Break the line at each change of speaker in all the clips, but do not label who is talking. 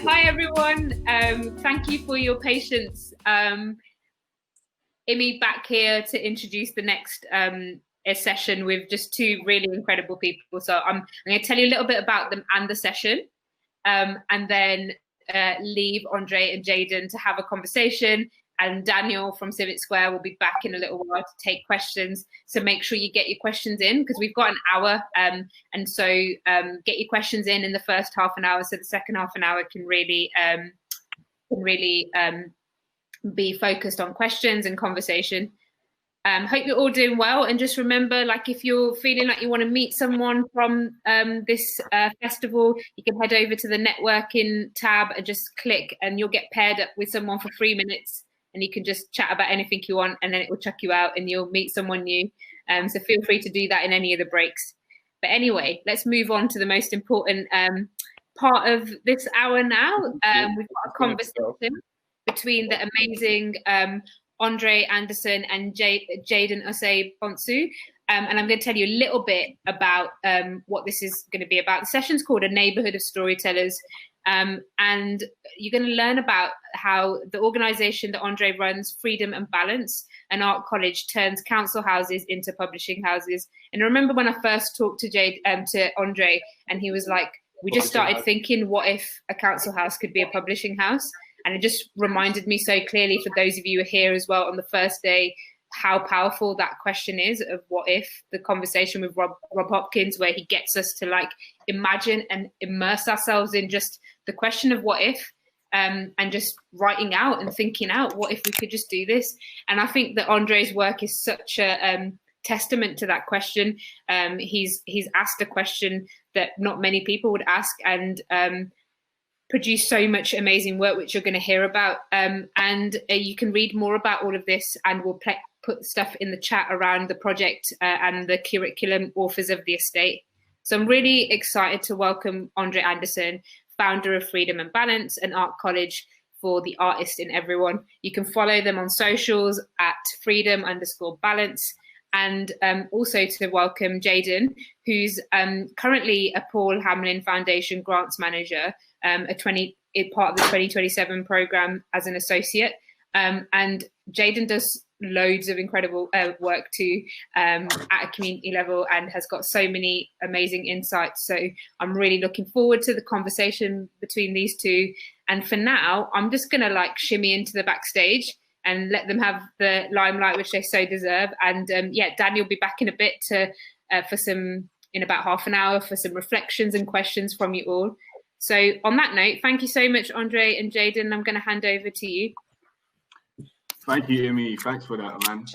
Hi everyone. Thank you for your patience. Immy back here to introduce the next session with just two really incredible people. So I'm going to tell you a little bit about them and the session, and then leave Andre and Jaden to have a conversation. And Daniel from Civic Square will be back in a little while to take questions. So make sure you get your questions in because we've got an hour. And so get your questions in the first half an hour. So the second half an hour can really be focused on questions and conversation. Hope you're all doing well. And just remember, like, if you're feeling like you want to meet someone from this festival, you can head over to the networking tab and just click and you'll get paired up with someone for 3 minutes. And you can just chat about anything you want, and then it will chuck you out and you'll meet someone new. So feel free to do that in any of the breaks. But anyway, let's move on to the most important part of this hour now. We've got a conversation between the amazing Andre Anderson and Jaden Osei-Bonsu. And I'm going to tell you a little bit about what this is going to be about. The session's called A Neighbourhood of Storytellers. And you're going to learn about how the organisation that Andre runs, Freedom and Balance, an art college, turns council houses into publishing houses. And I remember when I first talked to Andre, and he was like, we just started thinking, what if a council house could be a publishing house? And it just reminded me so clearly, for those of you who are here as well on the first day, how powerful that question is of what if. The conversation with Rob Hopkins, where he gets us to like imagine and immerse ourselves in just the question of what if, and just writing out and thinking out, what if we could just do this? And I think that Andre's work is such a testament to that question. He's asked a question that not many people would ask, and produced so much amazing work, which you're going to hear about. And you can read more about all of this, and we'll put stuff in the chat around the project and the curriculum authors of the estate. So I'm really excited to welcome Andre Anderson, founder of Freedom and Balance, an art college for the artist in everyone. You can follow them on socials at freedom_balance. And also to welcome Jaden, who's currently a Paul Hamlyn Foundation grants manager, part of the 2027 program as an associate. And Jaden does loads of incredible work too at a community level, and has got so many amazing insights. So I'm really looking forward to the conversation between these two. And for now, I'm just going to like shimmy into the backstage and let them have the limelight, which they so deserve. And Daniel will be back in a bit in about half an hour for some reflections and questions from you all. So on that note, thank you so much, Andre and Jaden. I'm going to hand over to you.
Thank you, Immy. Thanks for that, man.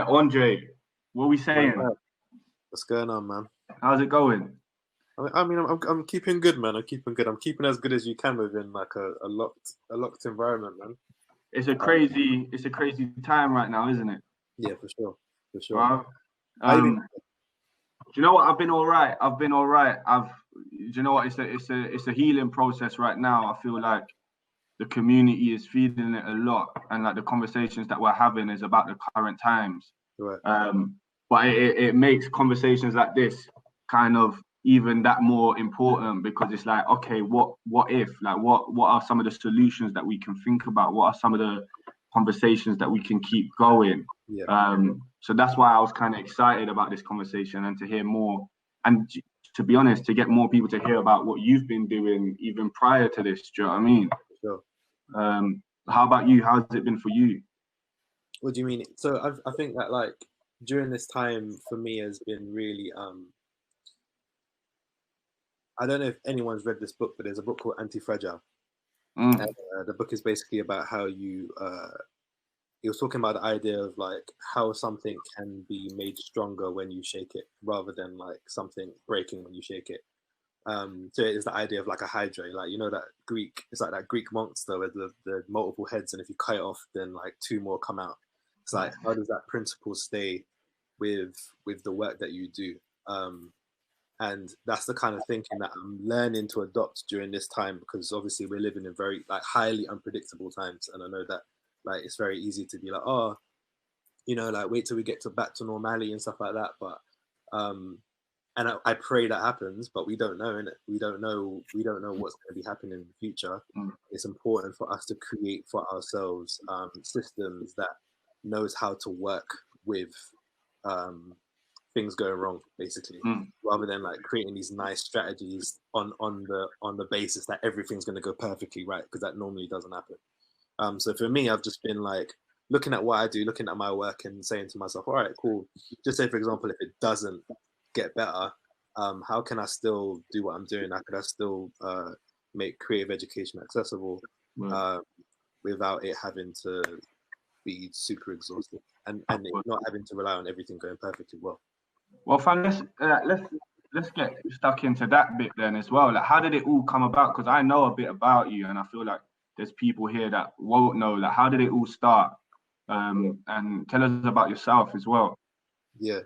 Andre, what are we saying?
What's going on, man?
How's it going?
I mean, I'm keeping good, man. I'm keeping good. I'm keeping as good as you can within like a locked environment, man.
It's a crazy time right now, isn't it?
Yeah, for sure.
Wow. Do you know what? I've been all right. Do you know what? It's a healing process right now. I feel like the community is feeling it a lot, and like the conversations that we're having is about the current times.
Right.
But it makes conversations like this kind of even that more important, because it's like, okay, what if? Like, what are some of the solutions that we can think about? What are some of the conversations that we can keep going?
Yeah.
So that's why I was kind of excited about this conversation and to hear more. And to be honest, to get more people to hear about what you've been doing even prior to this. Do you know what I mean?
Sure.
How about you? How's it been for you?
What do you mean? So I think that like during this time for me has been really I don't know if anyone's read this book, but there's a book called Anti-Fragile. And, the book is basically about how he was talking about the idea of like how something can be made stronger when you shake it, rather than like something breaking when you shake it. So it's the idea of like a hydra, like, you know, it's like that Greek monster with the multiple heads, and if you cut it off, then like two more come out. It's like, how does that principle stay with the work that you do? And that's the kind of thinking that I'm learning to adopt during this time, because obviously we're living in very like highly unpredictable times, and I know that like it's very easy to be like, oh, you know, like wait till we get back to normality and stuff like that. But and I pray that happens, but we don't know, innit? We don't know what's going to be happening in the future. It's important for us to create for ourselves systems that knows how to work with things going wrong, basically, rather than like creating these nice strategies on the basis that everything's going to go perfectly right, because that normally doesn't happen. So for me, I've just been like looking at what I do, looking at my work, and saying to myself, all right, cool. Just say, for example, if it doesn't get better, how can I still do what I'm doing? How could I still make creative education accessible without it having to be super exhausting, and not having to rely on everything going perfectly well?
Well, fam, let's get stuck into that bit then as well. Like, how did it all come about? Because I know a bit about you, and I feel like there's people here that won't know. Like, how did it all start? And tell us about yourself as well.
Yeah.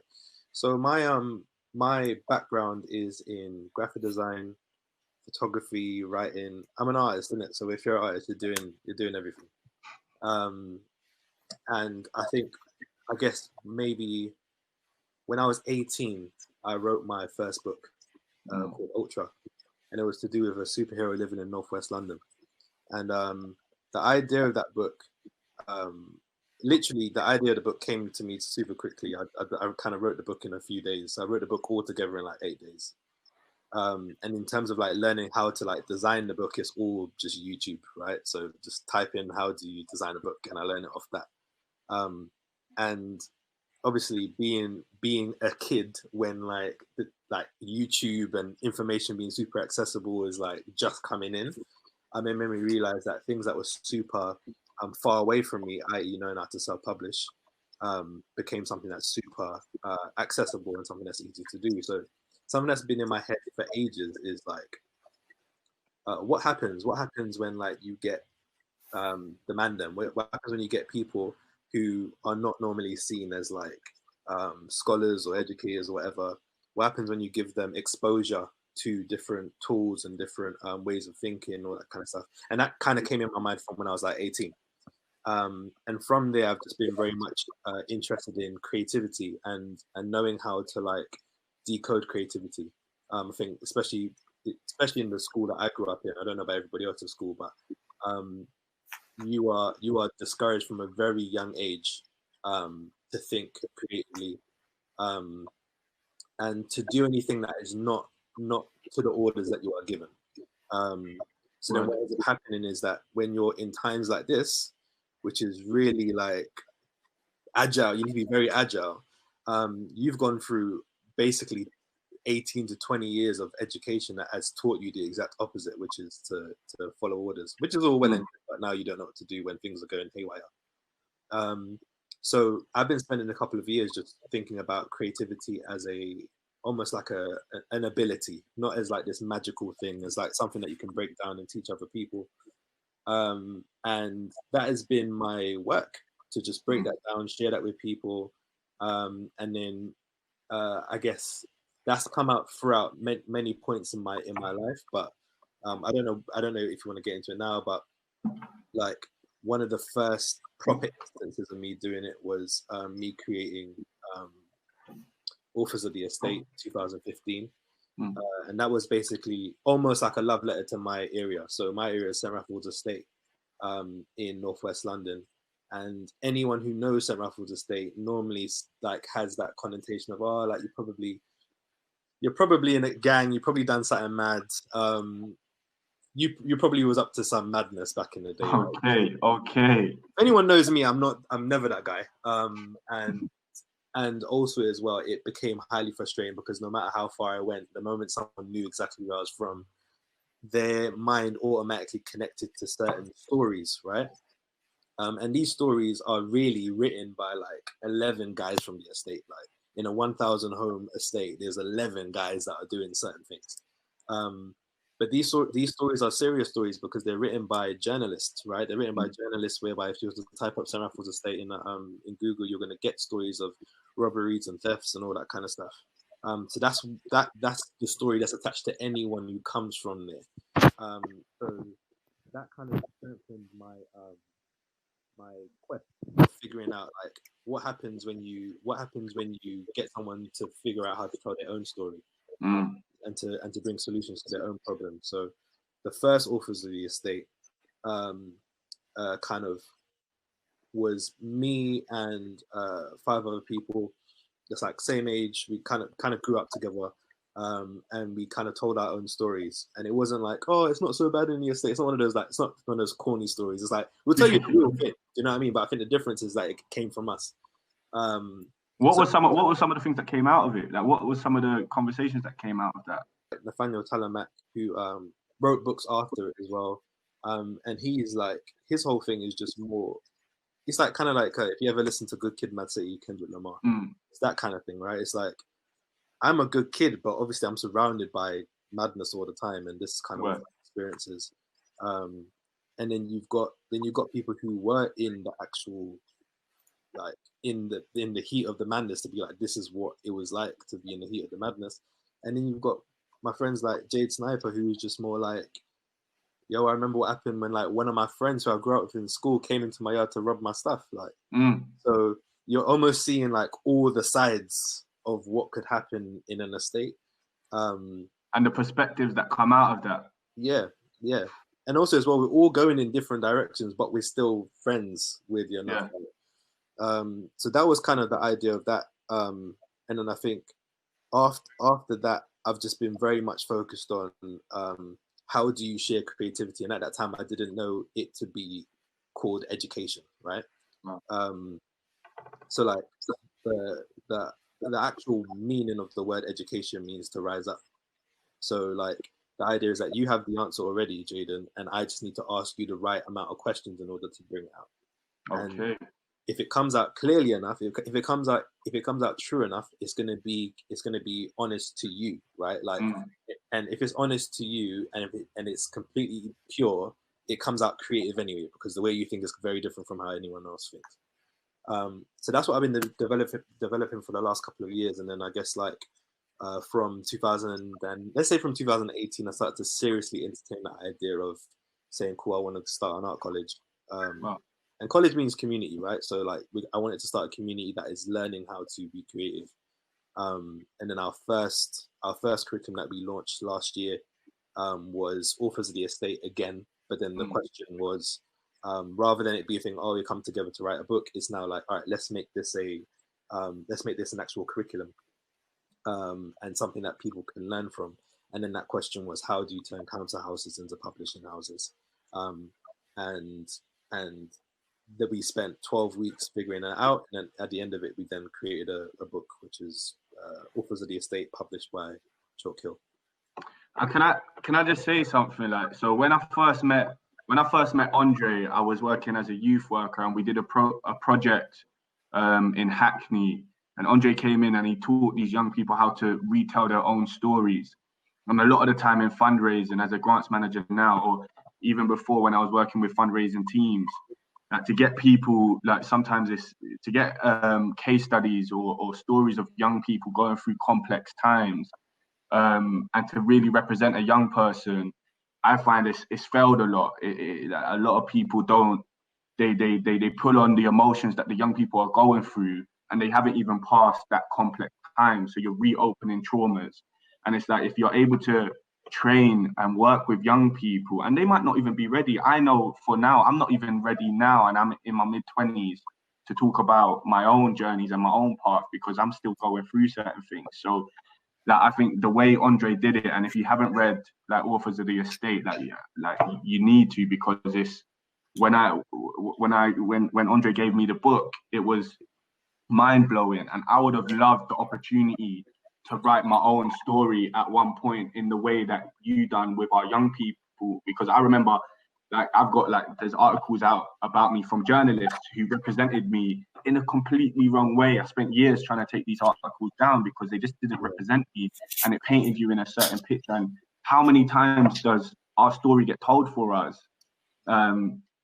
So my background is in graphic design, photography, writing. I'm an artist, isn't it? So if you're an artist, you're doing everything. And I guess maybe when I was 18, I wrote my first book called Ultra, and it was to do with a superhero living in Northwest London. And the idea of that book, literally the idea of the book came to me super quickly. I kind of wrote the book in a few days. I wrote the book all together in like 8 days. And in terms of like learning how to like design the book, it's all just YouTube, right? So just type in how do you design a book, and I learned it off that. And obviously being a kid when like YouTube and information being super accessible is like just coming in, I made me realize that things that were super far away from me, i.e. knowing how to self-publish, became something that's super accessible and something that's easy to do. So something that's been in my head for ages is like, what happens when like you get the mandem? What happens when you get people who are not normally seen as like scholars or educators or whatever? What happens when you give them exposure to different tools and different ways of thinking, all that kind of stuff? And that kind of came in my mind from when I was like 18. And from there, I've just been very much interested in creativity and knowing how to like decode creativity. I think especially in the school that I grew up in, I don't know about everybody else's school, but you are discouraged from a very young age to think creatively and to do anything that is not to the orders that you are given. So then what ends up happening is that when you're in times like this, which is really like agile, you need to be very agile. You've gone through basically 18 to 20 years of education that has taught you the exact opposite, which is to follow orders, which is all well and good, but now you don't know what to do when things are going haywire. So I've been spending a couple of years just thinking about creativity as almost like an ability, not as like this magical thing, as like something that you can break down and teach other people. And that has been my work, to just break that down, share that with people. And then I guess that's come out throughout many points in my life, but I don't know if you want to get into it now, but like one of the first proper instances of me doing it was me creating Authors of the Estate 2015. And that was basically almost like a love letter to my area. So my area is St. Raphael's Estate in Northwest London. And anyone who knows St. Raphael's Estate normally like has that connotation of, oh, like you're probably in a gang, you probably done something mad. You probably was up to some madness back in the day.
Okay.
If anyone knows me, I'm never that guy. And also as well, it became highly frustrating because no matter how far I went, the moment someone knew exactly where I was from, their mind automatically connected to certain stories, right? And these stories are really written by like 11 guys from the estate. Like in a 1,000 home estate, there's 11 guys that are doing certain things. But these stories are serious stories because they're written by journalists, right? They're written by journalists whereby if you were to type up St. Raphael's Estate in Google, you're going to get stories of robberies and thefts and all that kind of stuff. So that's the story that's attached to anyone who comes from there. So that kind of strengthened my quest of figuring out like what happens when you get someone to figure out how to tell their own story. and to bring solutions to their own problems. So the first authors of the estate kind of was me and 5 other people that's like same age. We kind of grew up together, and we kind of told our own stories. And it wasn't like, oh, it's not so bad in the estate. It's not one of those, like, it's not one of those corny stories. It's like, we'll tell you the real thing. Do you know what I mean? But I think the difference is that it came from us.
What were some of the things that came out of it? Like, what was some of the conversations that came out of that?
Nathaniel Talamak, who wrote books after it as well, and he's like, his whole thing is just more. It's like kind of like if you ever listen to Good Kid, Mad City, Kendrick Lamar. It's that kind of thing, right? It's like, I'm a good kid, but obviously I'm surrounded by madness all the time, and this kind of experiences. And then you've got people who were in the actual, like in the heat of the madness, to be like, this is what it was like to be in the heat of the madness. And then you've got my friends like Jade Sniper, who was just more like, yo, I remember what happened when like one of my friends who I grew up with in school came into my yard to rob my stuff. Like, so you're almost seeing like all the sides of what could happen in an estate. And
the perspectives that come out of that.
Yeah. And also as well, we're all going in different directions, but we're still friends with your so that was kind of the idea of that. And then I think after that, I've just been very much focused on how do you share creativity? And at that time, I didn't know it to be called education, right? So like the actual meaning of the word education means to rise up. So like the idea is that you have the answer already, Jaden, and I just need to ask you the right amount of questions in order to bring it out.
Okay.
And if it comes out clearly enough, if it comes out true enough, it's gonna be honest to you, right? Like, and if it's honest to you, and it's completely pure, it comes out creative anyway, because the way you think is very different from how anyone else thinks. So that's what I've been developing for the last couple of years, and then I guess like from 2018, I started to seriously entertain that idea of saying, "Cool, I want to start an art college." And college means community, right? So like, I wanted to start a community that is learning how to be creative. And then our first curriculum that we launched last year was Authors of the Estate again. But then the question was, rather than it be a thing, oh, we come together to write a book, it's now like, all right, let's make this an actual curriculum, and something that people can learn from. And then that question was, how do you turn council houses into publishing houses? And that we spent 12 weeks figuring that out, and then at the end of it, we then created a book, which is Authors of the Estate, published by Chalk Hill.
Can I just say something? Like, so when I first met Andre, I was working as a youth worker, and we did a project in Hackney, and Andre came in and he taught these young people how to retell their own stories. And a lot of the time in fundraising, as a grants manager now, or even before when I was working with fundraising teams, to get people, like sometimes it's to get case studies or stories of young people going through complex times, and to really represent a young person, I find it's failed a lot. A lot of people don't, they pull on the emotions that the young people are going through, and they haven't even passed that complex time. So you're reopening traumas. And it's like, if you're able to train and work with young people, and they might not even be ready. I know for now, I'm not even ready now, and I'm in my mid-20s to talk about my own journeys and my own path, because I'm still going through certain things. So like, I think the way Andre did it, and if you haven't read like Authors of the Estate, like you need to, because it's when Andre gave me the book, it was mind-blowing, and I would have loved the opportunity to write my own story at one point in the way that you done with our young people, because I remember, like, I've got like, there's articles out about me from journalists who represented me in a completely wrong way. I spent years trying to take these articles down because they just didn't represent me, and it painted you in a certain picture. And how many times does our story get told for us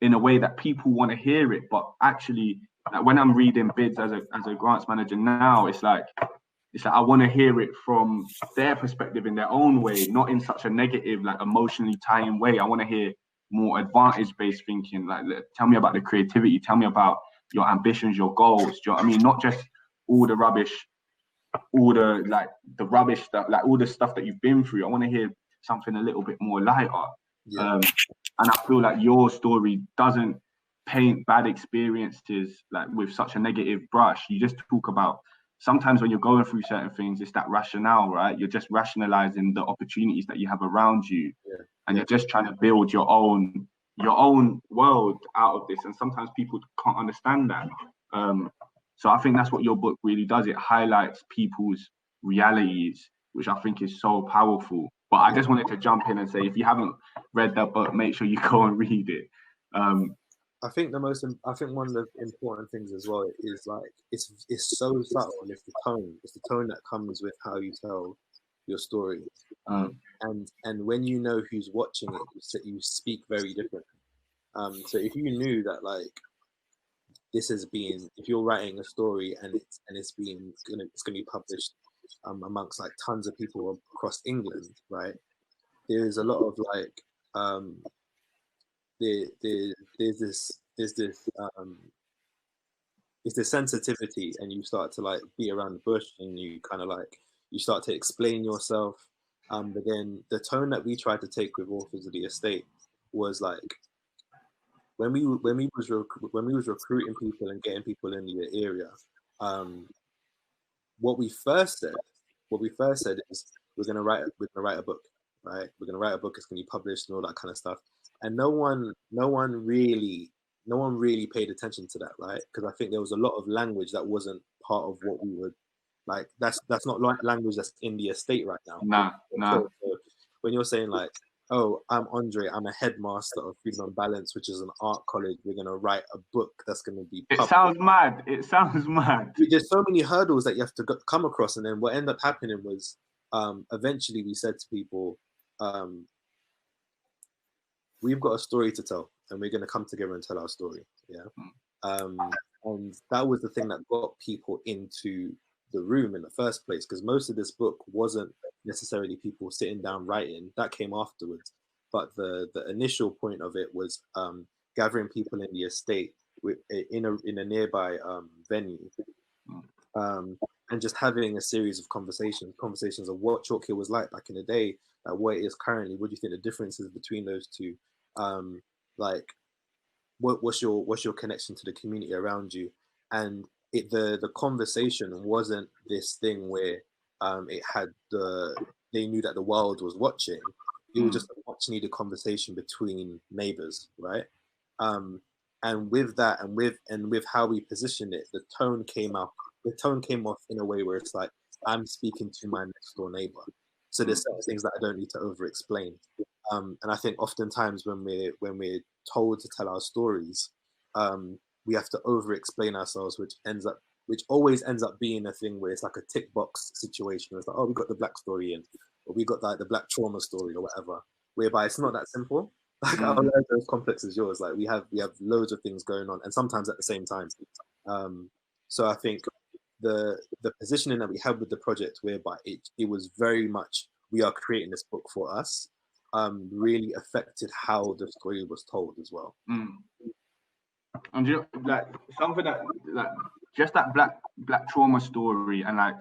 in a way that people want to hear it, but actually, like, when I'm reading bids as a grants manager now, it's like I want to hear it from their perspective in their own way, not in such a negative, like emotionally tying way. I want to hear more advantage-based thinking. Like, tell me about the creativity. Tell me about your ambitions, your goals. Do you know what I mean? Not just all the rubbish all the the rubbish stuff, like all the stuff that you've been through. I want to hear something a little bit more lighter. And I feel like your story doesn't paint bad experiences like with such a negative brush. You just talk about, sometimes when you're going through certain things, it's that rationale, right? You're just rationalizing the opportunities that you have around you, and you're just trying to build your own world out of this. And sometimes people can't understand that. So I think that's what your book really does. It highlights people's realities, which I think is so powerful. But I just wanted to jump in and say, if you haven't read that book, make sure you go and read it.
I think one of the important things as well is like it's so subtle, and it's the tone that comes with how you tell your story. And when you know who's watching it, you speak very differently. So if you knew that like if you're writing a story and it's going to be published amongst like tons of people across England, right? There's a lot of like there's this sensitivity, and you start to like be around the bush, and you kind of like you start to explain yourself. But then the tone that we tried to take with Authors of the Estate was like when we was recruiting people and getting people in the area. What we first said is we're gonna write a book, right? We're gonna write a book. It's gonna be published and all that kind of stuff. And no one really paid attention to that, right? Because I think there was a lot of language that wasn't part of what we would like. That's not language that's in the estate right now.
Nah.
So when you're saying like, oh, I'm Andre, I'm a headmaster of Freedom and Balance, which is an art college, we're gonna write a book that's gonna be published.
It sounds mad.
There's so many hurdles that you have to come across, and then what ended up happening was eventually we said to people, we've got a story to tell, and we're going to come together and tell our story. And that was the thing that got people into the room in the first place, because most of this book wasn't necessarily people sitting down writing. That came afterwards. But the initial point of it was gathering people in the estate in a nearby venue, and just having a series of conversations of what Chalk Hill was like back in the day, what it is currently. What do you think the differences between those two? Like what's your connection to the community around you? And the conversation wasn't this thing where it had they knew that the world was watching. It was just a much needed conversation between neighbors, right? And with that, and with how we positioned it, the tone came off in a way where it's like, I'm speaking to my next door neighbor. So there's certain things that I don't need to over explain. And I think oftentimes when we're told to tell our stories, we have to over explain ourselves, which always ends up being a thing where it's like a tick box situation. It's like, oh, we got the black story in, or we got like the black trauma story or whatever, whereby it's not that simple. Like our lives are as complex as yours. Like we have loads of things going on, and sometimes at the same time. So I think the positioning that we had with the project, whereby it was very much, we are creating this book for us, really affected how the story was told as well.
And you know, like something that like just that black trauma story, and like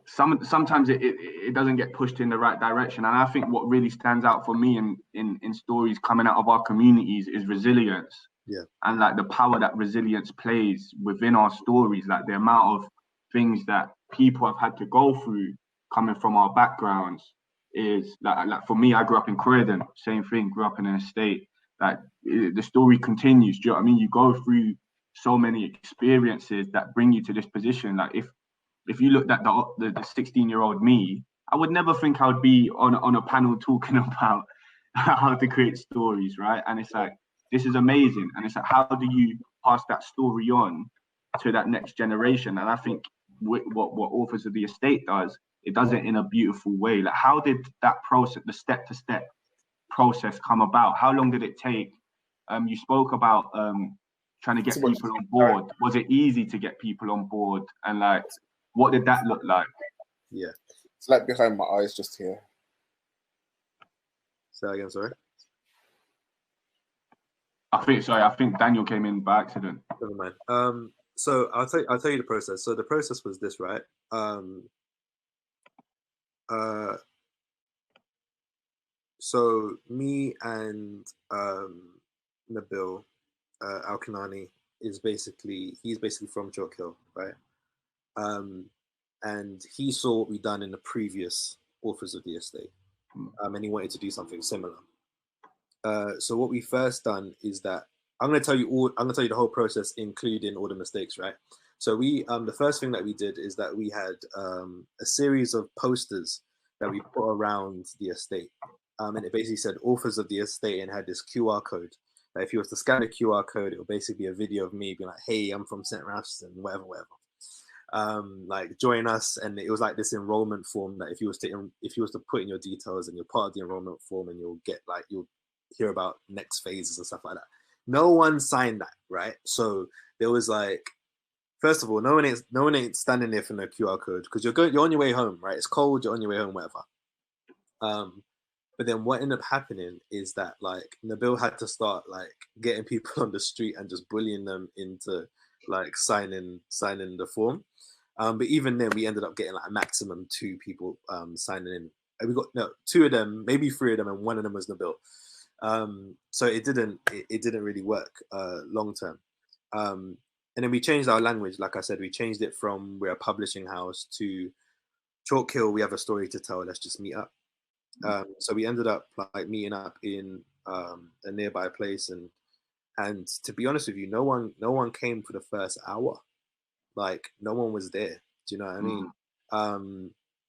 sometimes it doesn't get pushed in the right direction. And I think what really stands out for me in stories coming out of our communities is resilience.
Yeah. And
like the power that resilience plays within our stories, like the amount of things that people have had to go through coming from our backgrounds is like for me, I grew up in Croydon, same thing, grew up in an estate. Like the story continues. Do you know what I mean? You go through so many experiences that bring you to this position. Like if you looked at the 16-year-old me, I would never think I would be on a panel talking about how to create stories, right? And it's like, this is amazing. And it's like, how do you pass that story on to that next generation? And I think what Authors of the Estate does, it does it in a beautiful way. Like, how did that process, the step-to-step process come about? How long did it take? You spoke about trying to get people on board. Was it easy to get people on board? And like, what did that look like?
Yeah.
It's like behind my eyes just here.
Say again, sorry.
I think Daniel came in by accident.
Never mind. So I'll tell you the process. So the process was this, right? So me and Nabil Al-Kanani he's basically from Chalk Hill, right? And he saw what we'd done in the previous authors of the estate, and he wanted to do something similar. So what we first done is that I'm going to tell you the whole process, including all the mistakes, right? So we the first thing that we did is that we had a series of posters that we put around the estate, and it basically said authors of the estate and had this QR code. That if you was to scan the QR code, it would basically be a video of me being like, "Hey, I'm from St. Ralston, whatever." Like join us, and it was like this enrollment form that if you was to put in your details, and you're part of the enrollment form, and you'll hear about next phases and stuff like that. No one signed that, right? So there was like, first of all, no one ain't standing there for no QR code because you're on your way home, right? It's cold, you're on your way home, whatever. But then what ended up happening is that like Nabil had to start like getting people on the street and just bullying them into like signing the form. But even then, we ended up getting like a maximum 2 people signing in. And we got 2 of them, maybe 3 of them, and 1 of them was Nabil. So it didn't really work long term. And then we changed our language. Like I said, we changed it from we're a publishing house to Chalk Hill, we have a story to tell. Let's just meet up. So we ended up like meeting up in a nearby place, and to be honest with you, no one came for the first hour. Like no one was there. Do you know what I mean?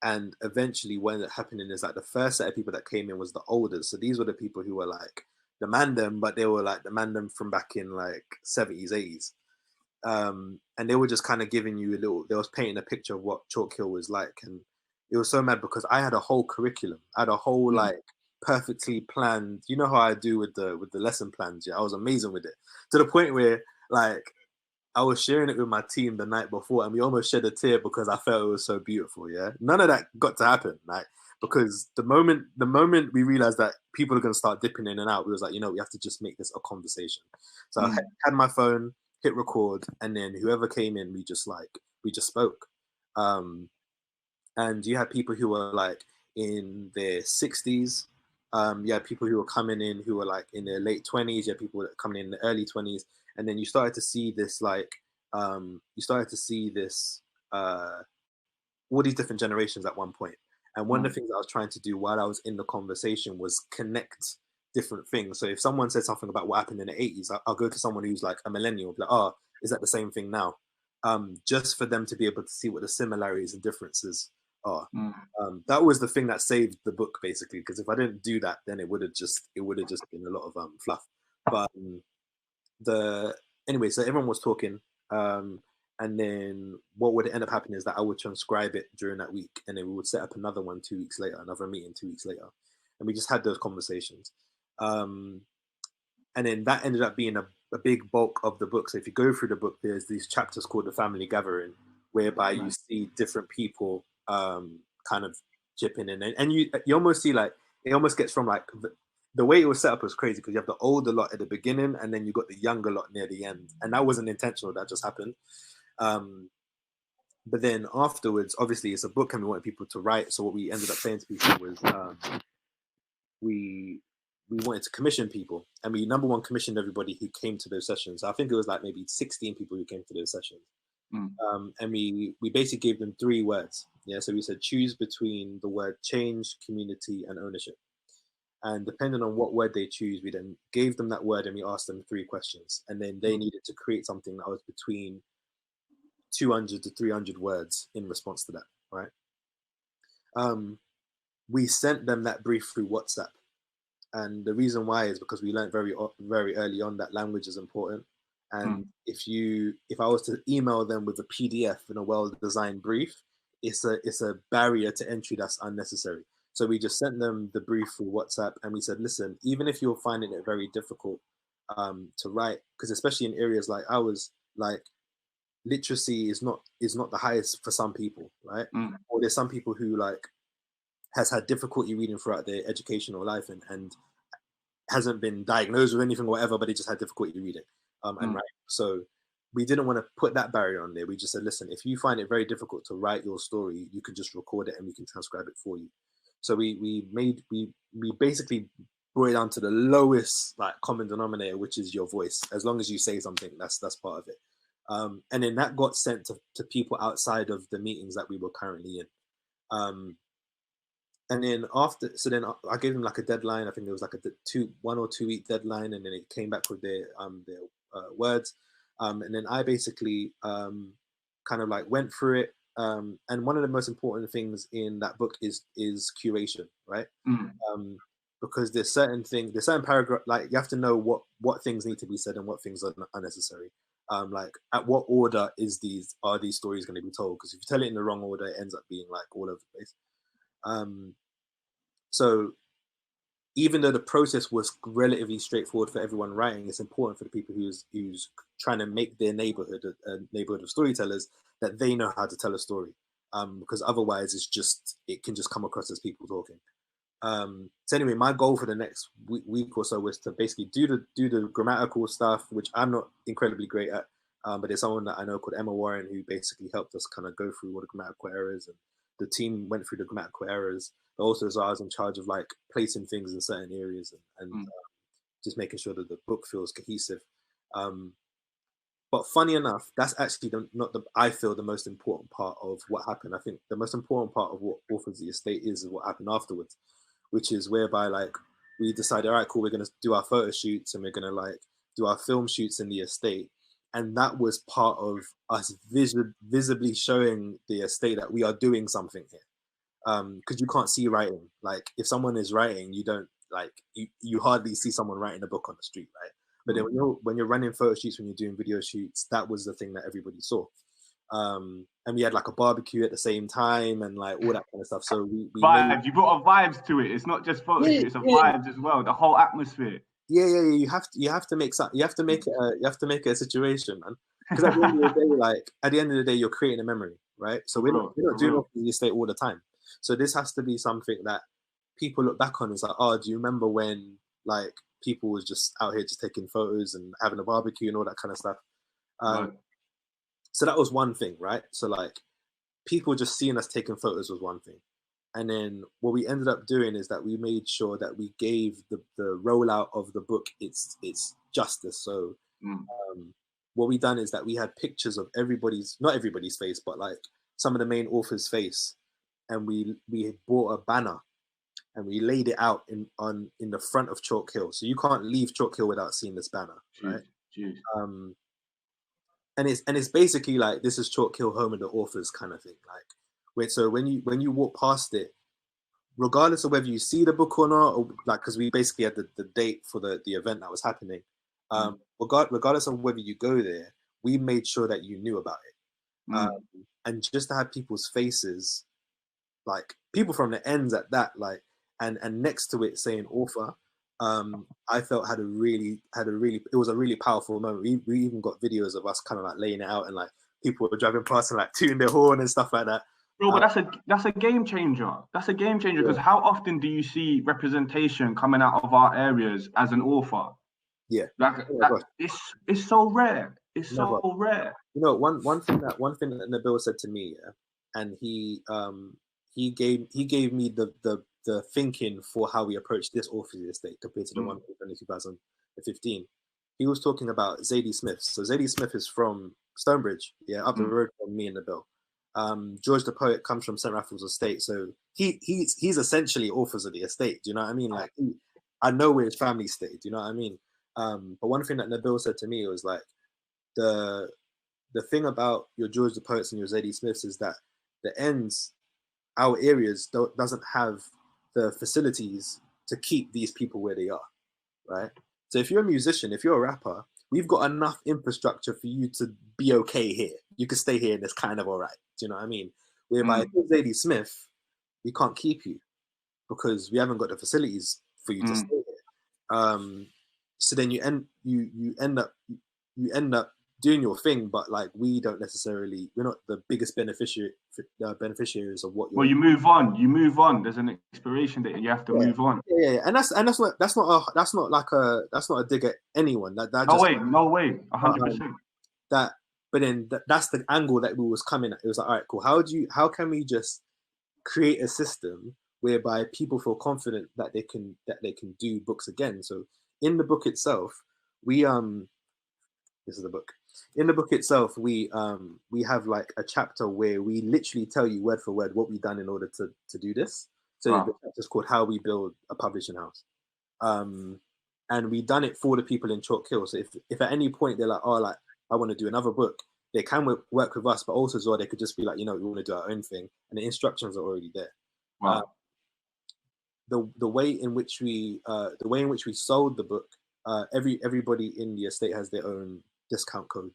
And eventually what ended up happening is like the first set of people that came in was the oldest. So these were the people who were like the mandem, but they were like the mandem from back in like 70s, 80s. And they were just kind of giving you they was painting a picture of what Chalk Hill was like. And it was so mad because I had a whole curriculum. I had a whole like perfectly planned, you know how I do with the lesson plans. Yeah, I was amazing with it. To the point where like I was sharing it with my team the night before, and we almost shed a tear because I felt it was so beautiful. Yeah, none of that got to happen, like because the moment we realized that people are going to start dipping in and out, we was like, we have to just make this a conversation. So I had my phone, hit record, and then whoever came in, we just spoke. And you had people who were like in their 60s. You had people who were coming in who were like in their late 20s. You had people coming in the early 20s. And then you started to see this like, all these different generations at one point. And one of the things I was trying to do while I was in the conversation was connect different things. So if someone said something about what happened in the 80s, I'll go to someone who's like a millennial, be like, oh, is that the same thing now? Just for them to be able to see what the similarities and differences are. That was the thing that saved the book basically, because if I didn't do that, then it would have just been a lot of fluff. But anyway, so everyone was talking, and then what would end up happening is that I would transcribe it during that week, and then we would set up another one 2 weeks later, another meeting 2 weeks later, and we just had those conversations. And then that ended up being a big bulk of the book. So if you go through the book, there's these chapters called The Family Gathering, whereby you see different people kind of chipping in, and you almost see like it almost gets from like the way it was set up was crazy because you have the older lot at the beginning and then you got the younger lot near the end, and that wasn't intentional, that just happened. But then afterwards, obviously it's a book and we wanted people to write, so what we ended up saying to people was we wanted to commission people, and we number one commissioned everybody who came to those sessions. I think it was like maybe 16 people who came to those sessions. And we basically gave them 3 words. Yeah, so we said choose between the word change, community, and ownership. And depending on what word they choose, we then gave them that word and we asked them 3 questions. And then they needed to create something that was between 200 to 300 words in response to that, right? We sent them that brief through WhatsApp. And the reason why is because we learned very, very early on that language is important. And if I was to email them with a PDF in a well-designed brief, it's a barrier to entry that's unnecessary. So we just sent them the brief through WhatsApp, and we said, listen, even if you're finding it very difficult to write, because especially in areas like ours, like literacy is not the highest for some people, right? Or there's some people who like has had difficulty reading throughout their educational life and hasn't been diagnosed with anything or whatever, but they just had difficulty reading and writing. So we didn't want to put that barrier on there. We just said, listen, if you find it very difficult to write your story, you can just record it and we can transcribe it for you. So we basically brought it down to the lowest like common denominator, which is your voice. As long as you say something, that's part of it. And then that got sent to people outside of the meetings that we were currently in. And then then I gave them like a deadline. I think there was like a 1 or 2 week deadline, and then it came back with their words. And then I basically kind of like went through it. And one of the most important things in that book is curation, right? Because there's certain paragraph, like you have to know what things need to be said and what things are unnecessary. Like at what order are these stories going to be told? Because if you tell it in the wrong order, it ends up being like all over the place. So even though the process was relatively straightforward for everyone writing, it's important for the people who's trying to make their neighborhood a neighborhood of storytellers, that they know how to tell a story. Because otherwise it can just come across as people talking. So anyway, my goal for the next week or so was to basically do the grammatical stuff, which I'm not incredibly great at. But there's someone that I know called Emma Warren who basically helped us kind of go through all the grammatical errors, and the team went through the grammatical errors. But also, so I was in charge of like placing things in certain areas and just making sure that the book feels cohesive. But funny enough, that's actually I feel the most important part of what happened. I think the most important part of what Authors the Estate is what happened afterwards, which is whereby like we decided, all right, cool, we're going to do our photo shoots and we're going to like do our film shoots in the estate. And that was part of us visibly showing the estate that we are doing something here. Because you can't see writing. Like if someone is writing, you don't like you hardly see someone writing a book on the street, right? But then when you're running photo shoots, when you're doing video shoots, that was the thing that everybody saw. And we had like a barbecue at the same time and like all that kind of stuff. So we
vibes. You brought a vibes to it. It's not just photo shoot. It's a vibes as well. The whole atmosphere.
Yeah. You have to make it a situation, man. Because at the end of the day, you're creating a memory, right? So we're not doing Authors the Estate all the time. So this has to be something that people look back on. It's like, oh, do you remember when like people was just out here just taking photos and having a barbecue and all that kind of stuff? So that was one thing, right? So like people just seeing us taking photos was one thing. And then what we ended up doing is that we made sure that we gave the rollout of the book its justice. So what we done is that we had pictures of not everybody's face, but like some of the main authors' face. And we bought a banner and we laid it out in the front of Chalk Hill. So you can't leave Chalk Hill without seeing this banner, right? And it's basically like, this is Chalk Hill, home of the authors kind of thing. Like, so when you walk past it, regardless of whether you see the book or not, or like, because we basically had the date for the event that was happening, regardless of whether you go there, we made sure that you knew about it. And just to have people's faces, like people from the ends at that, like, and next to it saying author, I felt it was a really powerful moment. We even got videos of us kind of like laying it out and like people were driving past and like tooting their horn and stuff like that.
Bro, but that's a game changer. That's a game changer because how often do you see representation coming out of our areas as an author?
Yeah,
like it's so rare. It's so rare.
You know, one thing that Nabil said to me, and he gave me the thinking for how we approach this Authors the Estate compared to the one in 2015. He was talking about Zadie Smith. So Zadie Smith is from Stonebridge, up the road from me and Nabil. George the Poet comes from St. Raphael's Estate, so he's essentially Authors of the Estate. Do you know what I mean? Like, I know where his family stayed. Do you know what I mean? But one thing that Nabil said to me was like, the thing about your George the Poets and your Zadie Smiths is that the ends, our areas doesn't have the facilities to keep these people where they are, right? So if you're a musician, if you're a rapper, we've got enough infrastructure for you to be okay here. You can stay here and it's kind of all right. Do you know what I mean? Whereby if you're Zadie Smith, we can't keep you because we haven't got the facilities for you to stay here. So then you end up doing your thing, but like we're not the biggest beneficiaries of what you're.
Well, you move on. There's an expiration date, and you have to move on.
Yeah, and that's not a dig at anyone.
No way, 100%.
That But then that's the angle that we was coming at. It was like, all right, cool. How can we just create a system whereby people feel confident that they can do books again? So in the book itself, we this is the book. In the book itself, we have like a chapter where we literally tell you word for word what we've done in order to do this. So the chapter is called "How We Build a Publishing House," and we done it for the people in Chalk Hill. So if at any point they're like, oh, like I want to do another book, they can work with us, but also as well they could just be like, you know, we want to do our own thing, and the instructions are already there.
Wow.
The way in which we sold the book, everybody in the estate has their own discount code.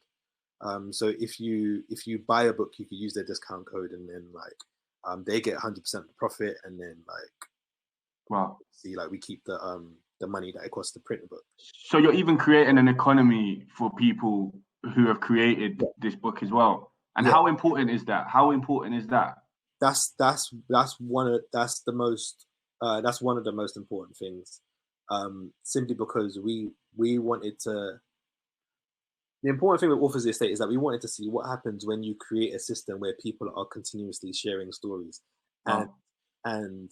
So if you buy a book, you can use their discount code, and then like they get 100% profit, and then like
wow,
see, like we keep the money that it costs to print a book.
So you're even creating an economy for people who have created this book as well. And how important is that? How important is that?
That's one of the most important things. Simply because we wanted to. The important thing with Authors of the Estate is that we wanted to see what happens when you create a system where people are continuously sharing stories, and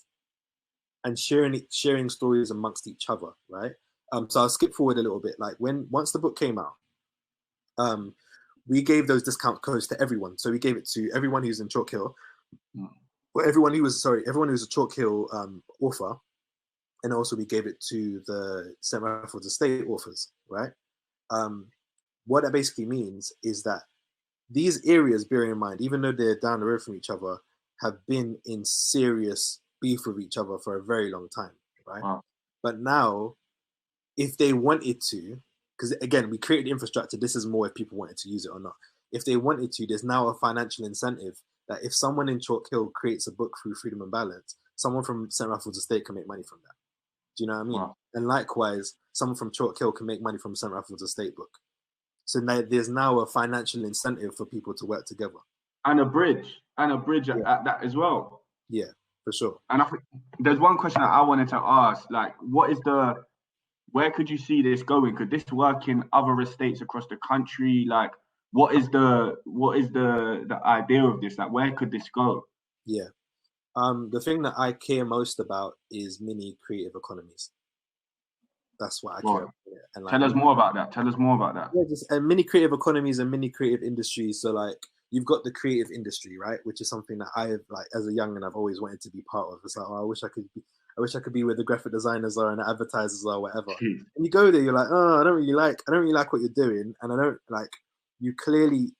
sharing stories amongst each other, right? So I'll skip forward a little bit. Like once the book came out, we gave those discount codes to everyone. So we gave it to everyone who's in Chalk Hill, or everyone who was a Chalk Hill author, and also we gave it to the St. Raphael's Estate authors, right? What that basically means is that these areas, bearing in mind, even though they're down the road from each other, have been in serious beef with each other for a very long time, right? Wow. But now, if they wanted to, because again, we created the infrastructure, this is more if people wanted to use it or not. If they wanted to, there's now a financial incentive that if someone in Chalk Hill creates a book through Freedom and Balance, someone from St. Raphael's Estate can make money from that. Do you know what I mean? Wow. And likewise, someone from Chalk Hill can make money from St. Raphael's Estate book. So now there's now a financial incentive for people to work together.
And a bridge at that as well.
Yeah, for sure.
And I think there's one question that I wanted to ask, like, where could you see this going? Could this work in other estates across the country? Like, what is the idea of this? Like, where could this go?
Yeah. The thing that I care most about is mini creative economies. That's what I care about. And
tell us more about that.
Yeah, just mini creative economies and mini creative industries. So like you've got the creative industry, right? Which is something that I've like as a youngin' I've always wanted to be part of. It's like, oh, I wish I could be where the graphic designers are and the advertisers are, whatever. And you go there, you're like, oh, I don't really like what you're doing, and I don't like. You clearly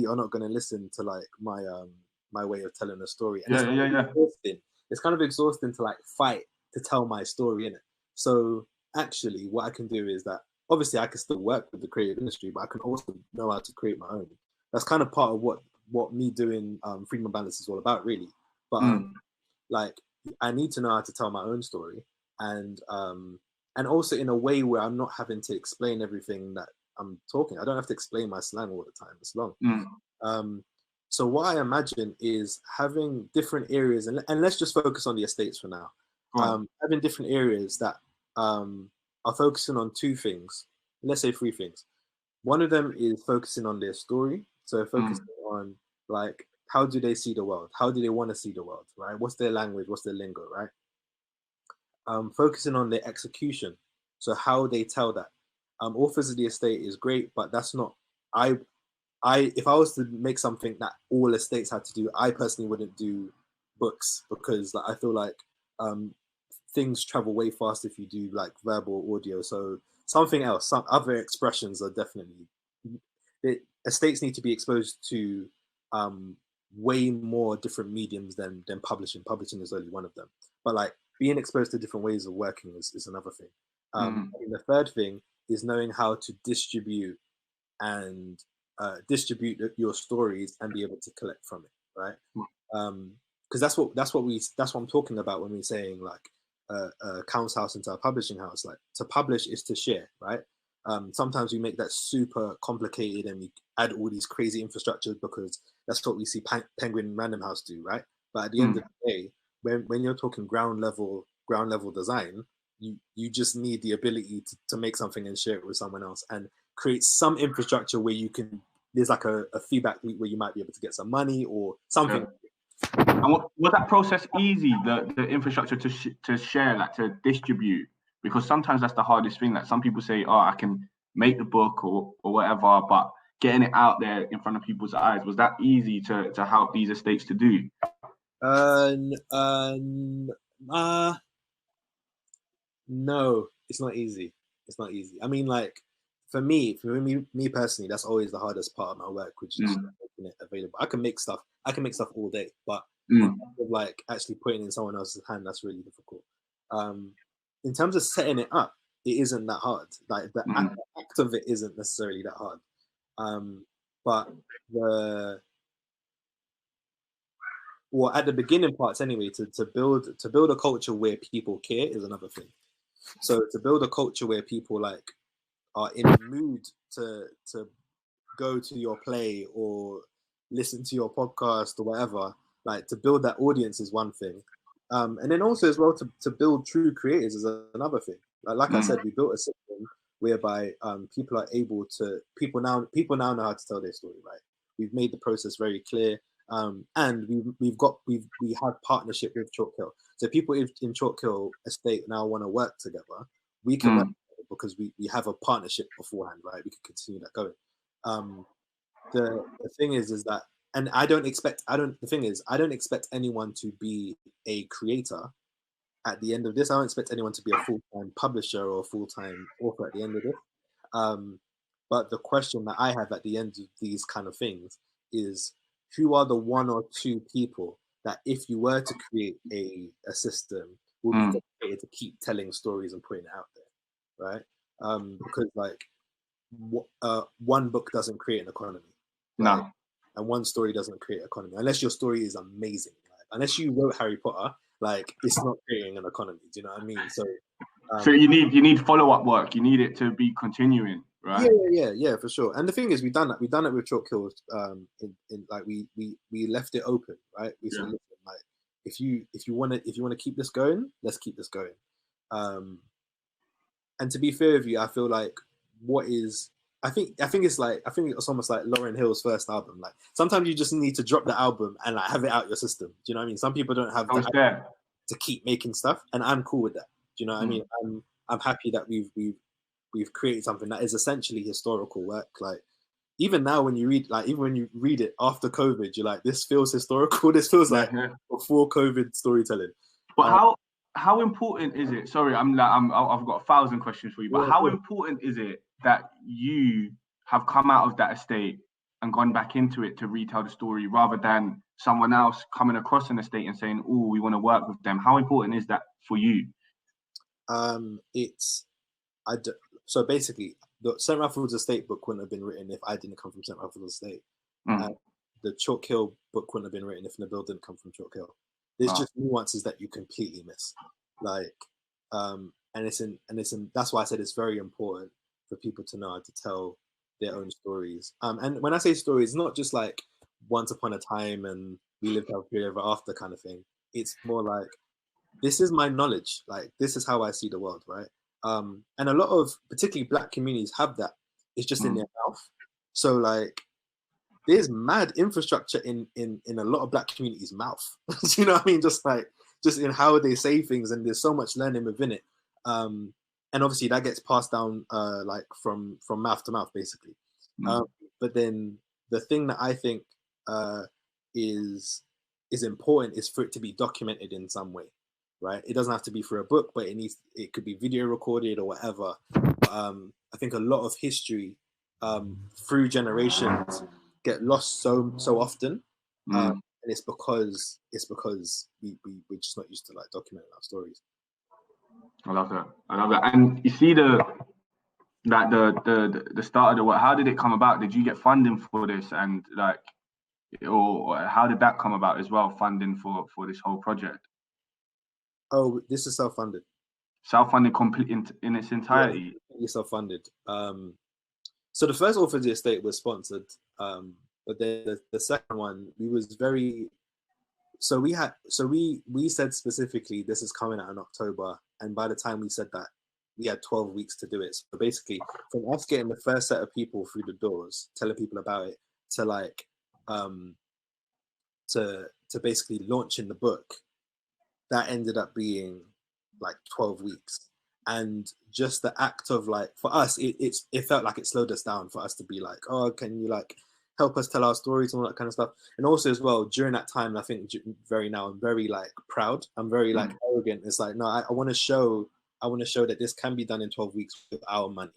are not going to listen to like my way of telling a story. And exhausting. It's kind of exhausting to like fight to tell my story, innit? So actually, what I can do is that obviously I can still work with the creative industry, but I can also know how to create my own. That's kind of part of what me doing Freedom and Balance is all about, really. But like I need to know how to tell my own story, and also in a way where I'm not having to explain everything that I'm talking. I don't have to explain my slang all the time. It's long. So what I imagine is having different areas, and let's just focus on the estates for now. Having different areas that are focusing on two things. Let's say three things. One of them is focusing on their story. So focusing on like, how do they see the world? How do they want to see the world, right? What's their language? What's their lingo, right? Focusing on their execution. So how they tell that. Authors of the Estate is great, but that's not, if I was to make something that all estates had to do, I personally wouldn't do books, because like, I feel like things travel way fast if you do like verbal audio. So something else, some other expressions are definitely, estates need to be exposed to way more different mediums than publishing. Publishing is only one of them, but like being exposed to different ways of working is another thing. And the third thing is knowing how to distribute and distribute your stories and be able to collect from it, right? Because that's what I'm talking about when we're saying like Count's house into a publishing house. Like, to publish is to share, right? Sometimes we make that super complicated and we add all these crazy infrastructures because that's what we see Penguin Random House do, right? But at the end of the day, when you're talking ground level design, you just need the ability to make something and share it with someone else and create some infrastructure where you can there's like a feedback week where you might be able to get some money or something.
And was that process easy? The infrastructure to share, like to distribute, because sometimes that's the hardest thing. Like some people say, "Oh, I can make the book or whatever," but getting it out there in front of people's eyes, was that easy to help these estates to do?
No, it's not easy. It's not easy. I mean, like for me personally, that's always the hardest part of my work, which is making it available. I can make stuff all day, but like actually putting in someone else's hand, that's really difficult. In terms of setting it up, it isn't that hard. Like the act of it isn't necessarily that hard. But at the beginning parts anyway, to build a culture where people care is another thing. So to build a culture where people like are in the mood to go to your play or listen to your podcast or whatever, like to build that audience is one thing. And then also as well to build true creators is another thing. Like I said, we built a system whereby people now know how to tell their story, right? We've made the process very clear. And we have partnership with Chalk Hill. So people in Chalk Hill estate now want to work together. We can work together because we have a partnership beforehand, right? We can continue that going. The thing is that, and I don't expect anyone to be a creator at the end of this. I don't expect anyone to be a full-time publisher or a full-time author at the end of this. But the question that I have at the end of these kind of things is, who are the one or two people that if you were to create a system would be dedicated to keep telling stories and putting it out there, right? Because like one book doesn't create an economy, right? No. And one story doesn't create an economy unless your story is amazing. Like, unless you wrote Harry Potter, like it's not creating an economy. Do you know what I mean? So
you need follow-up work. You need it to be continuing. Right.
Yeah, for sure. And the thing is, we've done that. We've done it with Chalk Hill. In like we left it open, right? We said, listen, like if you want to keep this going, let's keep this going. And to be fair with you, I feel like I think it's almost like Lauryn Hill's first album. Like sometimes you just need to drop the album and like have it out your system. Do you know what I mean? Some people don't have to keep making stuff, and I'm cool with that. Do you know what I mean? I'm happy that we've created something that is essentially historical work. Like even now when you read it after COVID, you're like, this feels historical. This feels like before COVID storytelling.
But how important is it? Sorry, I've got 1,000 questions for you. But how important is it that you have come out of that estate and gone back into it to retell the story rather than someone else coming across an estate and saying, "Oh, we want to work with them"? How important is that for you?
So basically, the St. Raphael's Estate book wouldn't have been written if I didn't come from St. Raphael's Estate. The Chalk Hill book wouldn't have been written if Nabil didn't come from Chalk Hill. There's just nuances that you completely miss. Like, that's why I said it's very important for people to know how to tell their own stories. And when I say stories, it's not just like once upon a time and we lived happily ever after kind of thing. It's more like, this is my knowledge. Like, this is how I see the world, right? And a lot of particularly Black communities have that. It's just in their mouth. So like, there's mad infrastructure in a lot of Black communities' mouth. Do you know what I mean? Just in how they say things, and there's so much learning within it. And obviously that gets passed down like from mouth to mouth, basically. But then the thing that I think is important is for it to be documented in some way. Right, it doesn't have to be for a book, but it could be video recorded or whatever. I think a lot of history through generations get lost so often, and it's because we're just not used to like documenting our stories.
I love that. And you see the start of the work. How did it come about? Did you get funding for this, and like, or how did that come about as well? Funding for this whole project.
Oh, this is self-funded.
Self-funded complete in its entirety?
Yeah, self-funded. So the first Orphanage Estate was sponsored, but then the second one, we said specifically this is coming out in October, and by the time we said that, we had 12 weeks to do it. So basically, from us getting the first set of people through the doors, telling people about it, to like to basically launching the book, that ended up being like 12 weeks. And just the act of like, for us, it felt like it slowed us down for us to be like, oh, can you like help us tell our stories and all that kind of stuff. And also as well, during that time, I think I'm very like proud. I'm very like arrogant. It's like, no, I want to show that this can be done in 12 weeks with our money.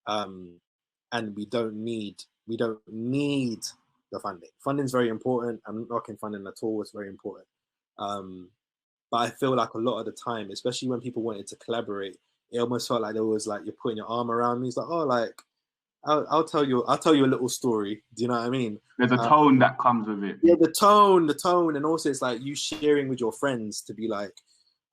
And we don't need the funding. Funding is very important. I'm not knocking funding at all. It's very important. But I feel like a lot of the time, especially when people wanted to collaborate, it almost felt like there was like, you're putting your arm around me. It's like, oh, like, I'll tell you a little story. Do you know what I mean?
There's a tone that comes with it.
Yeah, the tone. And also it's like you sharing with your friends to be like,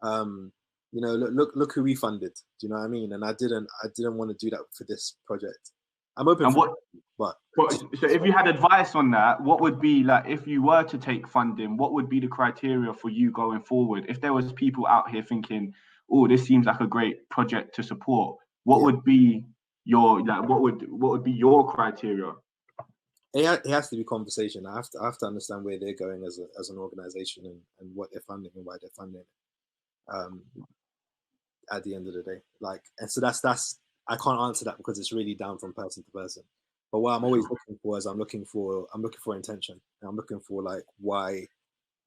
you know, look who we funded. Do you know what I mean? And I didn't want to do that for this project. I'm open for it, but
so if you had advice on that, what would be like, if you were to take funding, what would be the criteria for you going forward? If there was people out here thinking, oh, this seems like a great project to support, what would be your, like, what would be your criteria?
It has to be conversation. I have to understand where they're going as an organization and what they're funding and why they're funding it. At the end of the day, like, and so that's I can't answer that because it's really down from person to person. But what I'm always looking for is I'm looking for intention. And I'm looking for like why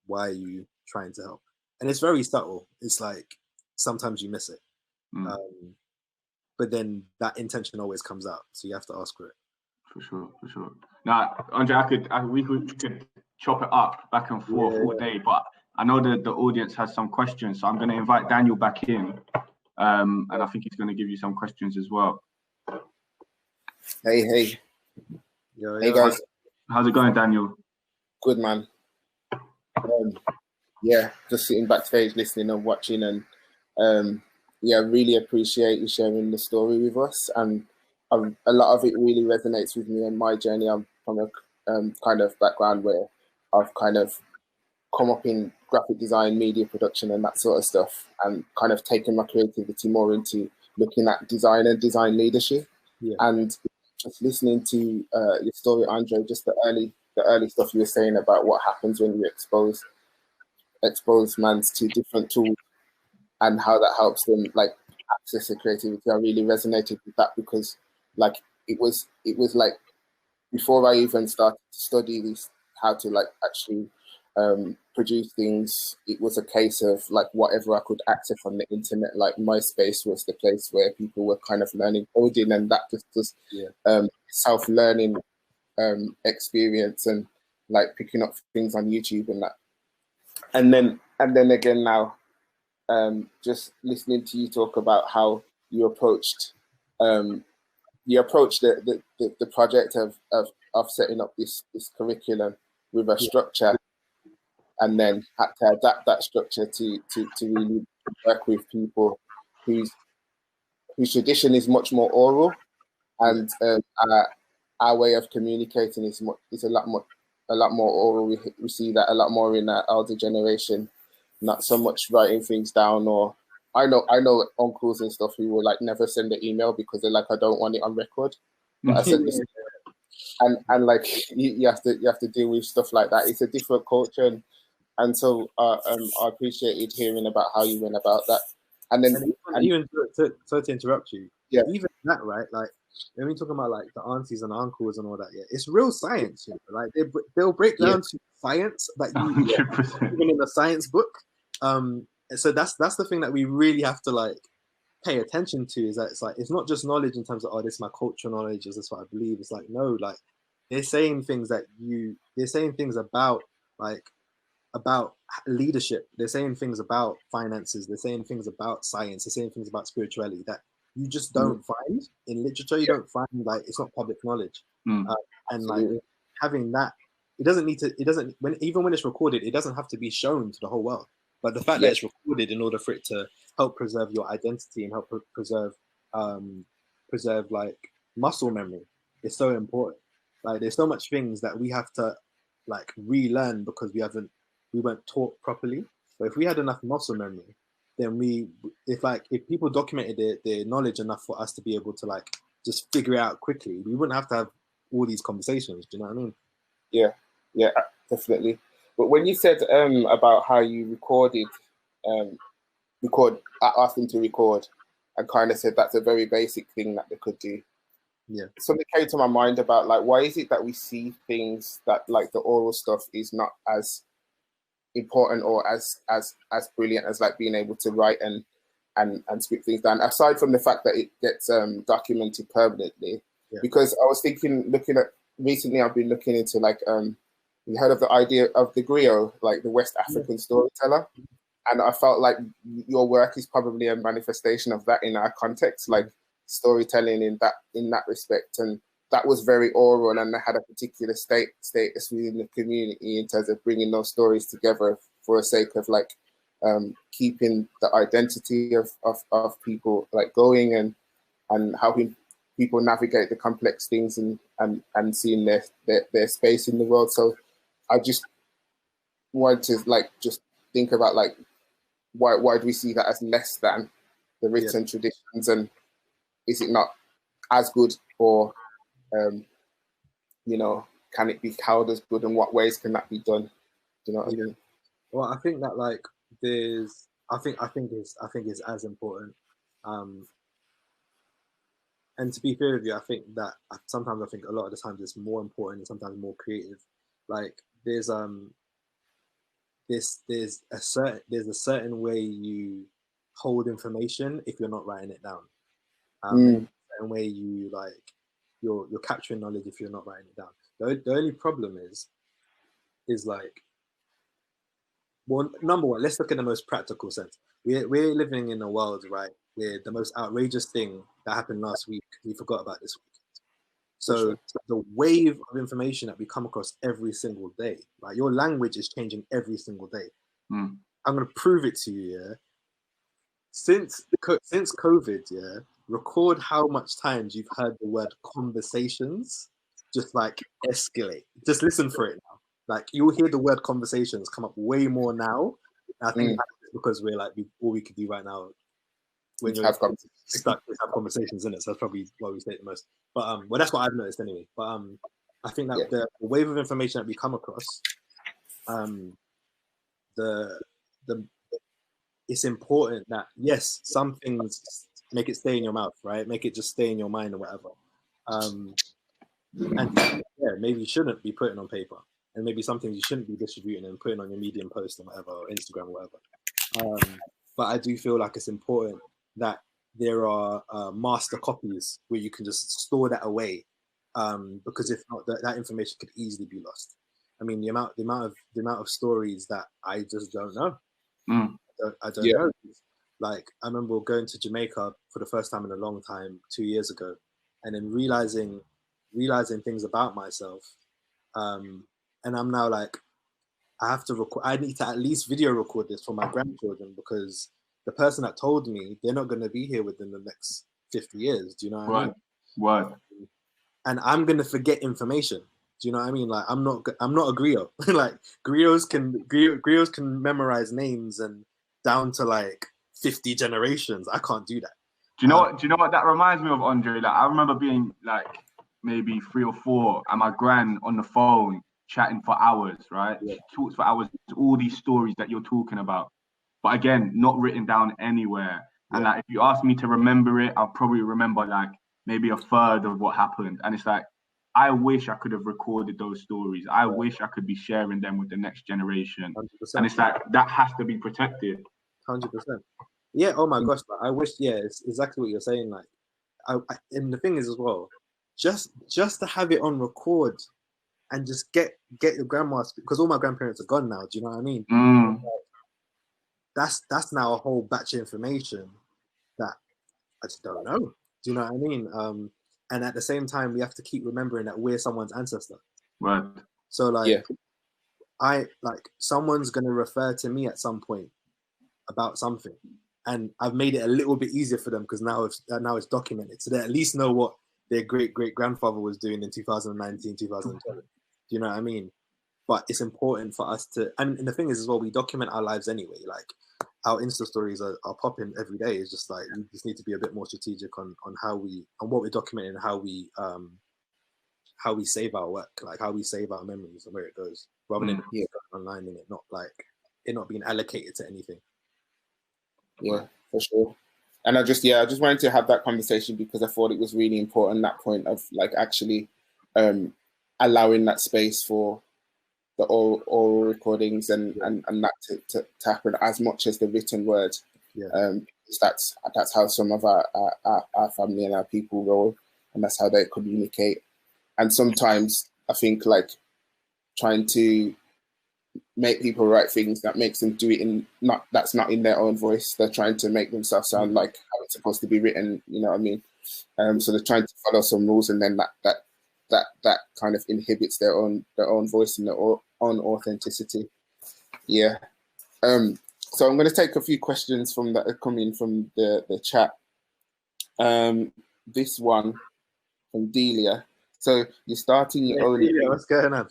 are you trying to help? And it's very subtle. It's like sometimes you miss it, but then that intention always comes out. So you have to ask for it.
For sure. Now, Andre, we could chop it up back and forth all day, but I know that the audience has some questions, so I'm going to invite Daniel back in. And I think he's going to give you some questions as well.
Hey. Hey, guys.
How's it going, Daniel?
Good, man. Yeah, just sitting backstage, listening and watching. And really appreciate you sharing the story with us. And a lot of it really resonates with me and my journey. I'm from a kind of background where I've kind of come up in graphic design, media production and that sort of stuff, and kind of taken my creativity more into looking at design and design leadership. And just listening to your story, Andre, just the early stuff you were saying about what happens when you expose mans to different tools and how that helps them like access their creativity. I really resonated with that because like it was like before I even started to study this, how to like actually produce things, it was a case of like whatever I could access on the internet. Like MySpace was the place where people were kind of learning coding, and that just was self-learning experience and like picking up things on YouTube and that. And then again now, just listening to you talk about how you approached the project of setting up this curriculum with a structure, and then had to adapt that structure to really work with people whose tradition is much more oral, and our way of communicating is a lot more oral. We see that a lot more in our elder generation, not so much writing things down. Or I know uncles and stuff who will like never send an email because they're like, I don't want it on record. But I said this, and like you have to deal with stuff like that. It's a different culture. And so I appreciated hearing about how you went about that. And then
even sorry to interrupt you.
Yeah.
Even that, right? Like when we talking about like the aunties and uncles and all that, it's real science. You know? Like they'll break down to science that you even in a science book. So that's the thing that we really have to like pay attention to, is that it's like it's not just knowledge in terms of, oh, this is my cultural knowledge, this is what I believe. It's like, no, like they're saying things about leadership. They're saying things about finances. They're saying things about science. They're saying things about spirituality that you just don't find in literature. You don't find, like, it's not public knowledge. And like having that, even when it's recorded, it doesn't have to be shown to the whole world. But the fact that it's recorded in order for it to help preserve your identity and help preserve like muscle memory is so important. Like there's so much things that we have to like relearn because we weren't taught properly. But if we had enough muscle memory, then if people documented their knowledge enough for us to be able to like just figure it out quickly, we wouldn't have to have all these conversations. Do you know what I mean?
Yeah, definitely. But when you said about how you asked them to record, and kind of said that's a very basic thing that they could do.
Yeah.
Something came to my mind about like, why is it that we see things that like the oral stuff is not as important or as brilliant as like being able to write and script things down, aside from the fact that it gets documented permanently. Yeah. Because I was recently I've been looking into like you heard of the idea of the Griot, like the West African storyteller, and I felt like your work is probably a manifestation of that in our context, like storytelling in that respect. And that was very oral, and they had a particular status within the community in terms of bringing those stories together for the sake of like keeping the identity of people like going and helping people navigate the complex things and seeing their space in the world. So I just want to like just think about like why do we see that as less than the written traditions, and is it not as good, or can it be held as good, and what ways can that be done? Do you know what I mean?
Well, I think that like I think it's as important. And to be fair with you, I think that sometimes a lot of the times it's more important and sometimes more creative. Like there's a certain way you hold information if you're not writing it down. A certain way you like you're capturing knowledge if you're not writing it down. The only problem is like, well, number one, let's look at the most practical sense. We're living in a world, right, where the most outrageous thing that happened last week, we forgot about this week. So the wave of information that we come across every single day, like your language is changing every single day. I'm going to prove it to you, yeah? Since COVID, record how much times you've heard the word conversations just like escalate. Just listen for it now. Like you'll hear the word conversations come up way more now. And I think that's because we're like, all we could do right now when you're stuck to have conversations in it. So that's probably why we say it the most. But well, that's what I've noticed anyway. But I think that the wave of information that we come across, it's important that yes, some things make it stay in your mouth, right? Make it just stay in your mind or whatever. And maybe you shouldn't be putting on paper, and maybe some things you shouldn't be distributing and putting on your Medium post or whatever, or Instagram or whatever. But I do feel like it's important that there are master copies where you can just store that away, because if not, that information could easily be lost. I mean, the amount of stories that I just don't know. I don't know. Like I remember going to Jamaica for the first time in a long time 2 years ago, and then realizing things about myself, and I'm now like, I have to record. I need to at least video record this for my grandchildren, because the person that told me, they're not going to be here within the next 50 years. Do you know what I mean?
Right.
And I'm going to forget information. Do you know what I mean? Like I'm not a griot. Like griots can memorize names and down to like 50 generations. I can't do that.
Do you know what that reminds me of, Andre? Like I remember being like maybe 3 or 4 and my gran on the phone chatting for hours, right? Yeah. She talks for hours, all these stories that you're talking about. But again, not written down anywhere. Yeah. And like if you ask me to remember it, I'll probably remember like maybe a third of what happened. And it's like, I wish I could have recorded those stories. I wish I could be sharing them with the next generation. 100%. And it's like, that has to be protected.
100%. Yeah, oh my gosh. I wish, it's exactly what you're saying. Like, and the thing is as well, just to have it on record and just get your grandma, because all my grandparents are gone now. Do you know what I mean? That's now a whole batch of information that I just don't know. Do you know what I mean? And at the same time, we have to keep remembering that we're someone's ancestor.
Right.
So someone's gonna refer to me at some point about something, and I've made it a little bit easier for them because now it's documented, so they at least know what their great grandfather was doing in 2019, 2020. Do you know what I mean? But it's important for us to, and the thing is as well, we document our lives anyway. Like our Insta stories are popping every day. It's just like we just need to be a bit more strategic on what we're documenting, and how we save our work, like how we save our memories and where it goes, rather than online and it not being allocated to anything.
Yeah, for sure. And I just wanted to have that conversation because I thought it was really important, that point of like actually allowing that space for the oral recordings and that to happen as much as the written word. Because that's how some of our family and our people roll, and that's how they communicate. And sometimes I think like trying to make people write things that makes them do it that's not in their own voice. They're trying to make themselves sound like how it's supposed to be written, you know what I mean? So they're trying to follow some rules, and then that kind of inhibits their own voice and their own authenticity. Yeah. So I'm going to take a few questions from that are coming from the chat. This one from Delia. So you're starting your own.
Delia, what's going on?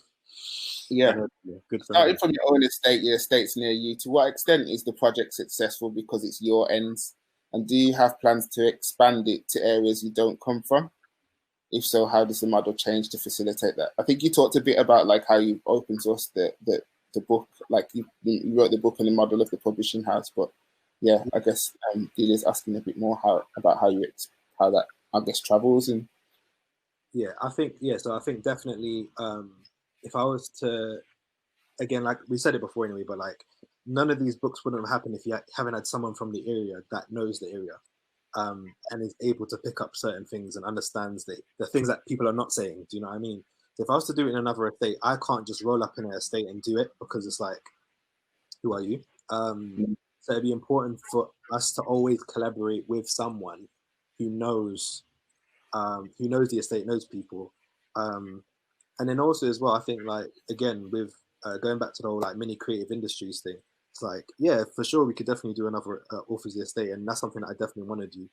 Yeah.
Good.
Starting from your own estate, your estate's near you. To what extent is the project successful because it's your ends? And do you have plans to expand it to areas you don't come from? If so, how does the model change to facilitate that? I think you talked a bit about like how you open sourced the book, like you wrote the book in the model of the publishing house. But yeah, I guess Delia's asking a bit more about how that I guess travels and.
Yeah, I think So I think definitely, if I was to, again, like we said it before anyway, but like none of these books wouldn't have happened if you haven't had someone from the area that knows the area, and is able to pick up certain things and understands the things that people are not saying. Do you know what I mean? So if I was to do it in another estate, I can't just roll up in an estate and do it, because it's like, who are you? So it'd be important for us to always collaborate with someone who knows the estate, knows people, and then also as well, I think like again with going back to the whole like mini creative industries thing, it's like, yeah, for sure we could definitely do another Authors the Estate, and that's something that I definitely want to do.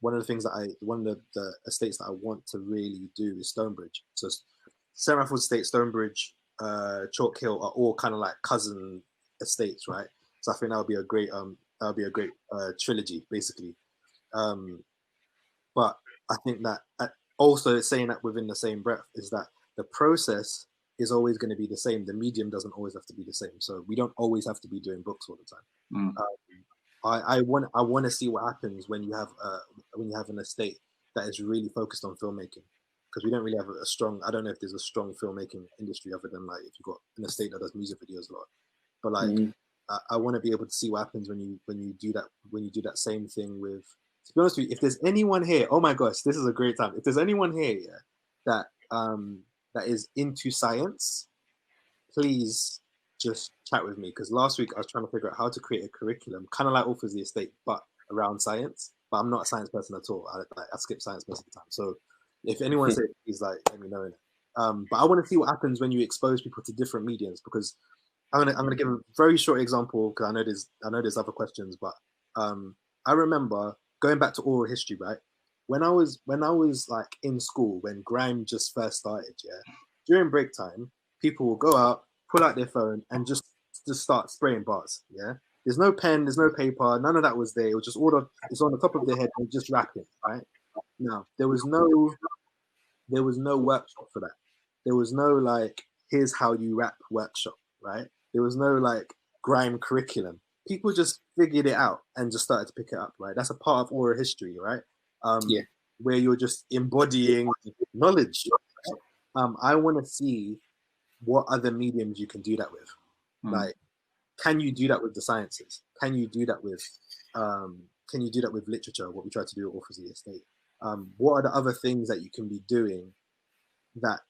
One of the estates that I want to really do is Stonebridge. So St. Raffles Estate, Stonebridge, Chalk Hill are all kind of like cousin estates, right? So I think that would be a great trilogy basically. But I think that also saying that within the same breath is that the process is always going to be the same. The medium doesn't always have to be the same. So we don't always have to be doing books all the time. I want to see what happens when you have an estate that is really focused on filmmaking, because we don't really have a strong. I don't know if there's a strong filmmaking industry other than like if you've got an estate that does music videos a lot. But like I want to be able to see what happens when you do that same thing with. To be honest with you, if there's anyone here, oh my gosh, this is a great time. If there's anyone here that is into science, please just chat with me. Because last week I was trying to figure out how to create a curriculum, kind of like Authors the Estate, but around science. But I'm not a science person at all. I skip science most of the time. So if anyone says, please let me know. But I want to see what happens when you expose people to different mediums. Because I'm gonna give a very short example, because I know there's other questions, but I remember going back to oral history, right? When I was like in school, when grime just first started, during break time, people will go out, pull out their phone, and just start spraying bars. Yeah, there's no pen, there's no paper, none of that was there. It was just it's on the top of their head and just rapping, right? Now there was no workshop for that. There was no like, here's how you rap workshop, right? There was no like grime curriculum. People just figured it out and just started to pick it up, right? That's a part of oral history, right? Where you're just embodying knowledge. I want to see what other mediums you can do that with. Like, can you do that with the sciences? Can you do that with literature? What we try to do at Authors of the Estate. What are the other things that you can be doing that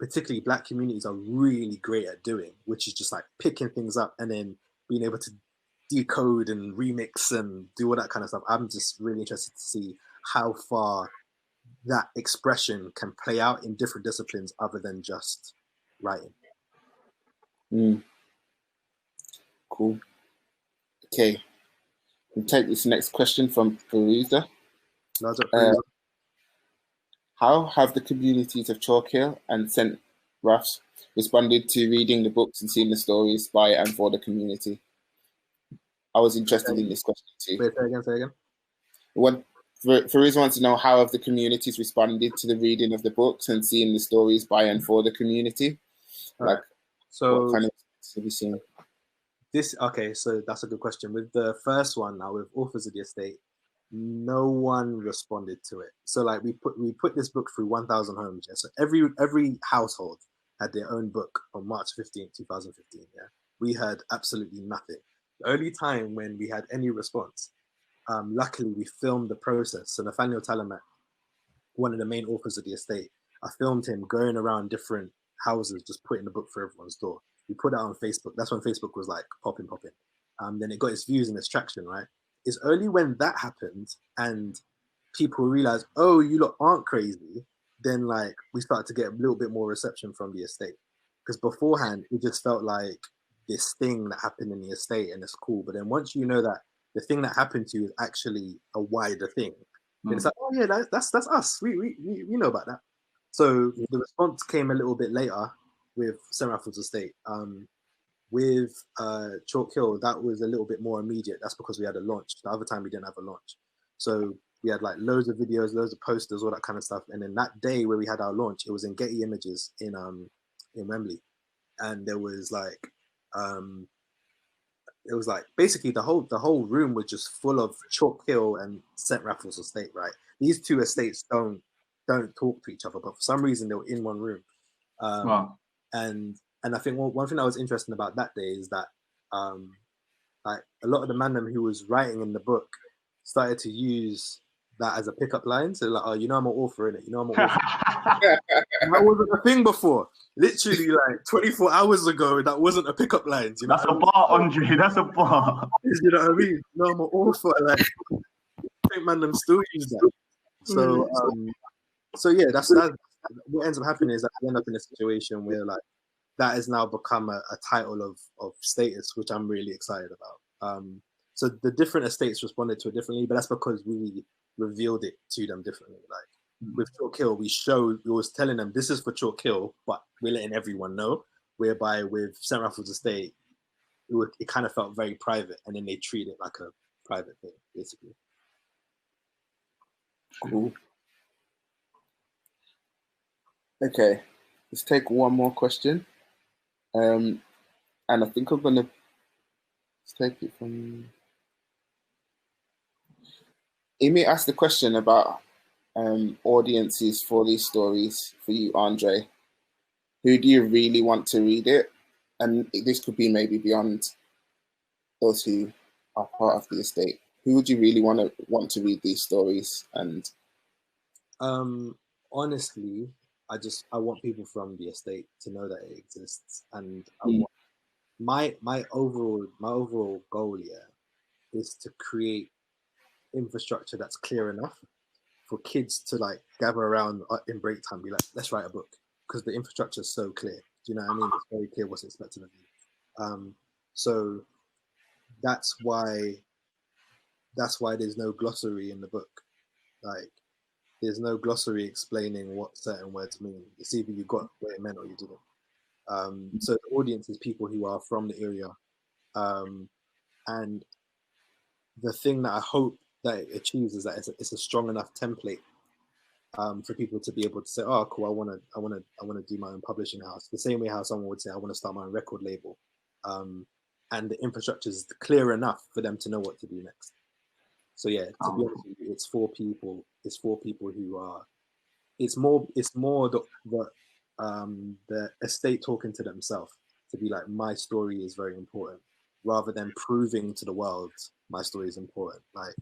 particularly Black communities are really great at doing, which is just like picking things up and then being able to decode and remix and do all that kind of stuff. I'm just really interested to see how far that expression can play out in different disciplines other than just writing.
Cool. Okay. We'll take this next question from Perusa. How have the communities of Chalk Hill and St. Raffs responded to reading the books and seeing the stories by and for the community? I was interested in this question too.
Wait, say again.
What Farouz wants to know, how have the communities responded to the reading of the books and seeing the stories by and for the community? Like,
so
what kind of have you seen?
So that's a good question. With the first one now, with Authors of the Estate, no one responded to it. So like we put this book through 1,000 homes. Yeah. So every household had their own book on March 15th, 2015. Yeah. We heard absolutely nothing. The only time when we had any response, luckily we filmed the process. So Nathaniel Talamat, one of the main authors of the estate, I filmed him going around different houses, just putting the book for everyone's door. We put it on Facebook. That's when Facebook was like popping. Then it got its views and its traction, right? It's only when that happened and people realized, oh, you lot aren't crazy, then like we started to get a little bit more reception from the estate. Because beforehand, it just felt like this thing that happened in the estate and it's cool. But then once you know that the thing that happened to you is actually a wider thing, then it's like, oh yeah, that's us. We know about that. So the response came a little bit later with St. Raffles Estate. With Chalk Hill, that was a little bit more immediate. That's because we had a launch. The other time we didn't have a launch. So we had like loads of videos, loads of posters, all that kind of stuff. And then that day where we had our launch, it was in Getty Images in Wembley. And there was like basically the whole room was just full of Chalk Hill and St. Raffles Estate, right? These two estates don't talk to each other, but for some reason they were in one room.
Wow.
And I think one thing that was interesting about that day is that like a lot of the man who was writing in the book started to use that as a pickup line. So like, oh, you know I'm an author, innit? You know I'm an author. That wasn't a thing before. Literally like 24 hours ago, that wasn't a pickup line. You know
that's a bar, Andre. That's a bar.
You know what I mean? No, I'm an author. Like, I think man them still use that. So yeah, that's what ends up happening is that I end up in a situation where like that has now become a title of status, which I'm really excited about. So the different estates responded to it differently, but that's because we revealed it to them differently. Like with Chalk Hill, we was telling them this is for Chalk Hill, but we're letting everyone know. Whereby with St. Raffles Estate, it kind of felt very private, and then they treat it like a private thing, basically.
Cool. Okay, let's take one more question. And I think I'm gonna take it from Immy asked the question about audiences for these stories for you, Andre. Who do you really want to read it? And this could be maybe beyond those who are part of the estate. Who would you really want to read these stories? And
honestly, I want people from the estate to know that it exists, and I want my overall goal is to create infrastructure that's clear enough for kids to like gather around in break time, be like, let's write a book, because the infrastructure is so clear. Do you know what I mean? It's very clear what's expected of you. So that's why there's no glossary in the book. Like, there's no glossary explaining what certain words mean. It's either you got what it meant or you didn't. So the audience is people who are from the area. And the thing that I hope that it achieves is that it's a strong enough template for people to be able to say, oh, cool, I want to do my own publishing house. The same way how someone would say, I want to start my own record label. And the infrastructure is clear enough for them to know what to do next. So yeah, to be honest with you, it's for people who are. It's more the estate talking to themselves to be like, my story is very important, rather than proving to the world my story is important. Like,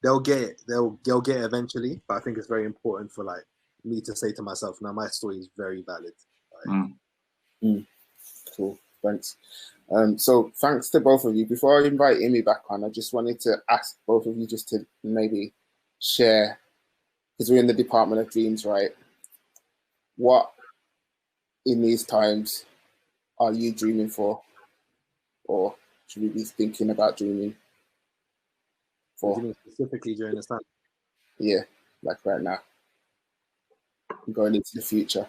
they'll get it eventually, but I think it's very important for like me to say to myself, now my story is very valid. Like,
Cool, thanks. So thanks to both of you. Before I invite Immy back on, I just wanted to ask both of you just to maybe share, because we're in the Department of Dreams, right? What in these times are you dreaming for, or should we be thinking about dreaming for?
Specifically during this time?
Yeah, like right now, going into the future.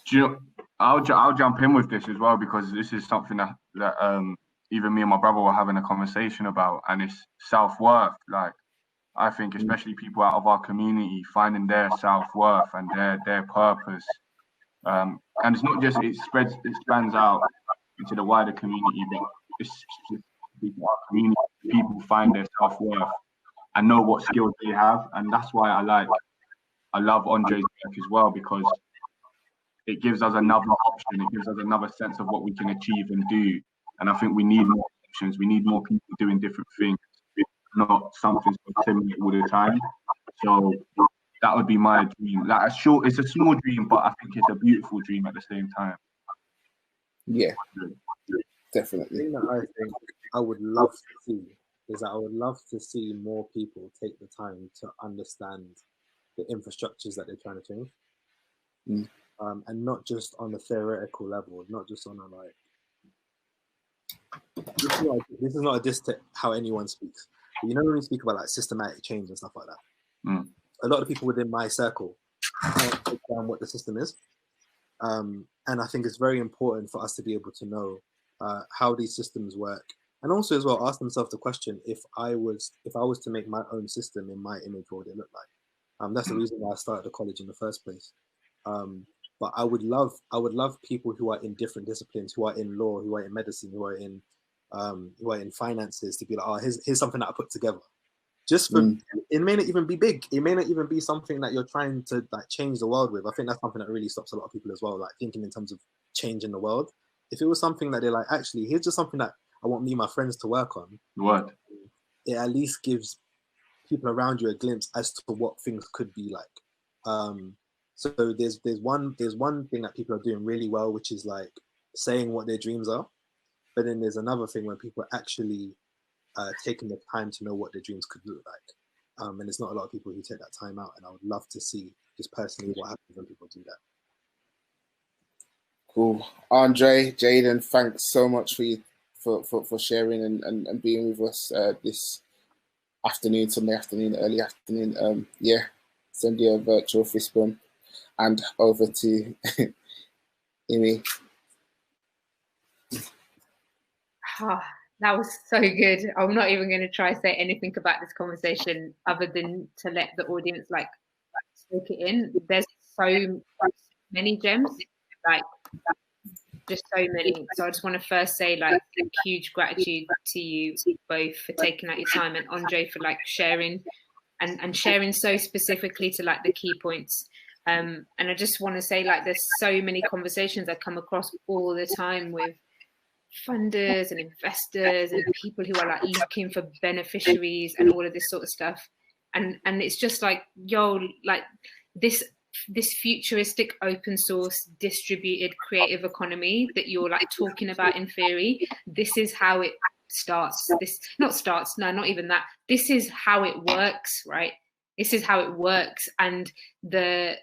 Do you know, I'll jump in with this as well, because this is something that even me and my brother were having a conversation about, and it's self-worth. Like, I think especially people out of our community finding their self-worth and their purpose. And it's not just, it spans out into the wider community, but it's people, our community, people find their self-worth and know what skills they have. And that's why I love Andre's work as well, because it gives us another option. It gives us another sense of what we can achieve and do. And I think we need more options. We need more people doing different things, not something similar all the time. So that would be my dream. Like it's a small dream, but I think it's a beautiful dream at the same time.
Yeah, definitely.
The thing that I think I would love to see is that I would love to see more people take the time to understand the infrastructures that they're trying to change. And not just on a theoretical level, not just on a like, this is not a diss to how anyone speaks. But you know, when we speak about like systematic change and stuff like that, a lot of people within my circle can't break down what the system is. And I think it's very important for us to be able to know how these systems work, and also as well ask themselves the question: if I was to make my own system in my image, what would it look like? That's the reason why I started the college in the first place. But I would love people who are in different disciplines, who are in law, who are in medicine, who are in finances, to be like, oh, here's something that I put together. Just for it may not even be big. It may not even be something that you're trying to like change the world with. I think that's something that really stops a lot of people as well, like thinking in terms of changing the world. If it was something that they're like, actually, here's just something that I want me and my friends to work on.
What?
It at least gives people around you a glimpse as to what things could be like. So there's one thing that people are doing really well, which is like saying what their dreams are. But then there's another thing where people are actually taking the time to know what their dreams could look like. And there's not a lot of people who take that time out. And I would love to see just personally what happens when people do that.
Cool. Andre, Jaden, thanks so much for sharing and being with us this afternoon, Sunday afternoon, early afternoon. Send you a virtual fist bump. And over to Immy.
That was so good. I'm not even going to try to say anything about this conversation other than to let the audience like soak it in. There's so many gems, like just so many. So I just want to first say like huge gratitude to you both for taking out your time, and Andre for like sharing and sharing so specifically to like the key points. And I just want to say like there's so many conversations I come across all the time with funders and investors and people who are like looking for beneficiaries and all of this sort of stuff. And it's just like, yo, like this futuristic open source distributed creative economy that you're like talking about in theory, this is how it starts. Not even that. This is how it works, right? This is how it works. And the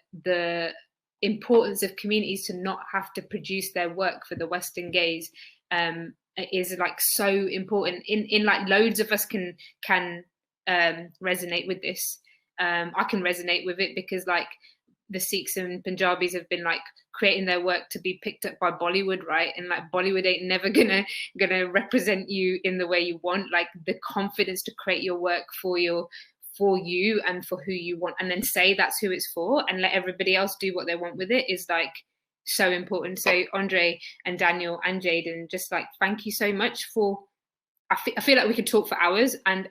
importance of communities to not have to produce their work for the Western gaze is like so important. In like loads of us can resonate with this. I can resonate with it because like the Sikhs and Punjabis have been like creating their work to be picked up by Bollywood, right? And like Bollywood ain't never gonna represent you in the way you want. Like the confidence to create your work for you and for who you want, and then say that's who it's for, and let everybody else do what they want with it is like so important. So Andre and Daniel and Jaden, just like thank you so much for. I feel like we could talk for hours, and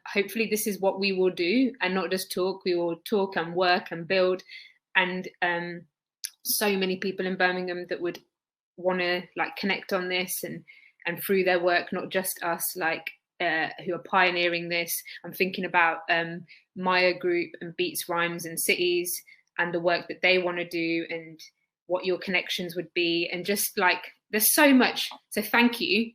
hopefully this is what we will do, and not just talk. We will talk and work and build, and so many people in Birmingham that would want to like connect on this and through their work, not just us, like who are pioneering this. I'm thinking about Maya Group and Beats, Rhymes and Cities and the work that they want to do and what your connections would be, and just like there's so much. So thank you.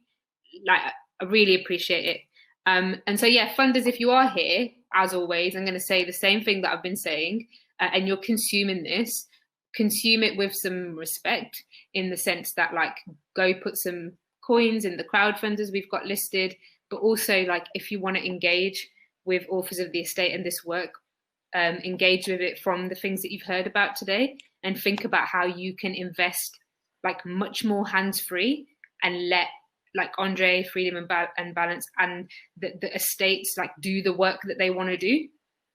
Like I really appreciate it. And so, yeah, funders, if you are here, as always, I'm going to say the same thing that I've been saying, and you're consuming this, consume it with some respect in the sense that, like, go put some coins in the crowdfunders we've got listed, but also, like, if you want to engage with authors of the estate and this work, engage with it from the things that you've heard about today, and think about how you can invest, like, much more hands-free and let like Andre, Freedom and Balance, and the estates like do the work that they want to do,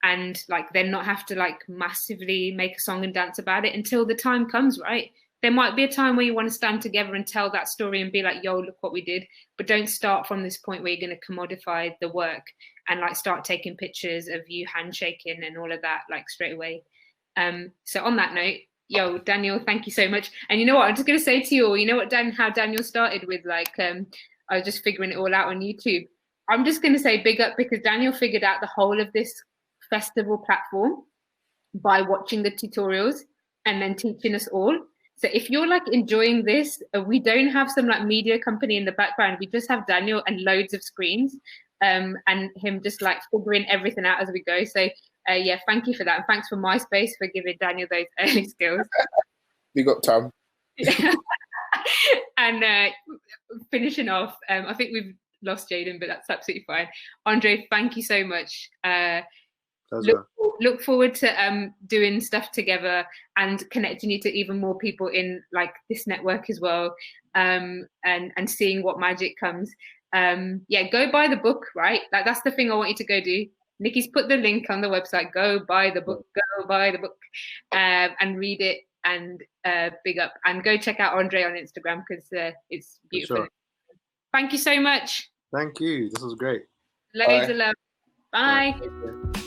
and like then not have to like massively make a song and dance about it until the time comes, right? There might be a time where you want to stand together and tell that story and be like, yo, look what we did. But don't start from this point where you're going to commodify the work and like start taking pictures of you handshaking and all of that like straight away. So on that note, yo, Daniel, thank you so much. And you know what? I'm just going to say to you all, you know what, how Daniel started with like, I was just figuring it all out on YouTube. I'm just going to say big up because Daniel figured out the whole of this festival platform by watching the tutorials and then teaching us all. So if you're like enjoying this, we don't have some like media company in the background. We just have Daniel and loads of screens and him just like figuring everything out as we go. So yeah, thank you for that. And thanks for MySpace for giving Daniel those early skills.
Big up, Tom.
And finishing off, I think we've lost Jaden, but that's absolutely fine. Andre, thank you so much. Look forward to doing stuff together and connecting you to even more people in like this network as well, and seeing what magic comes. Yeah, go buy the book, right? Like that's the thing I want you to go do. Nikki's put the link on the website. Go buy the book. Go buy the book and read it. And big up. And go check out Andre on Instagram because it's beautiful. Sure. Thank you so much.
Thank you. This was great.
Loads of love. Bye.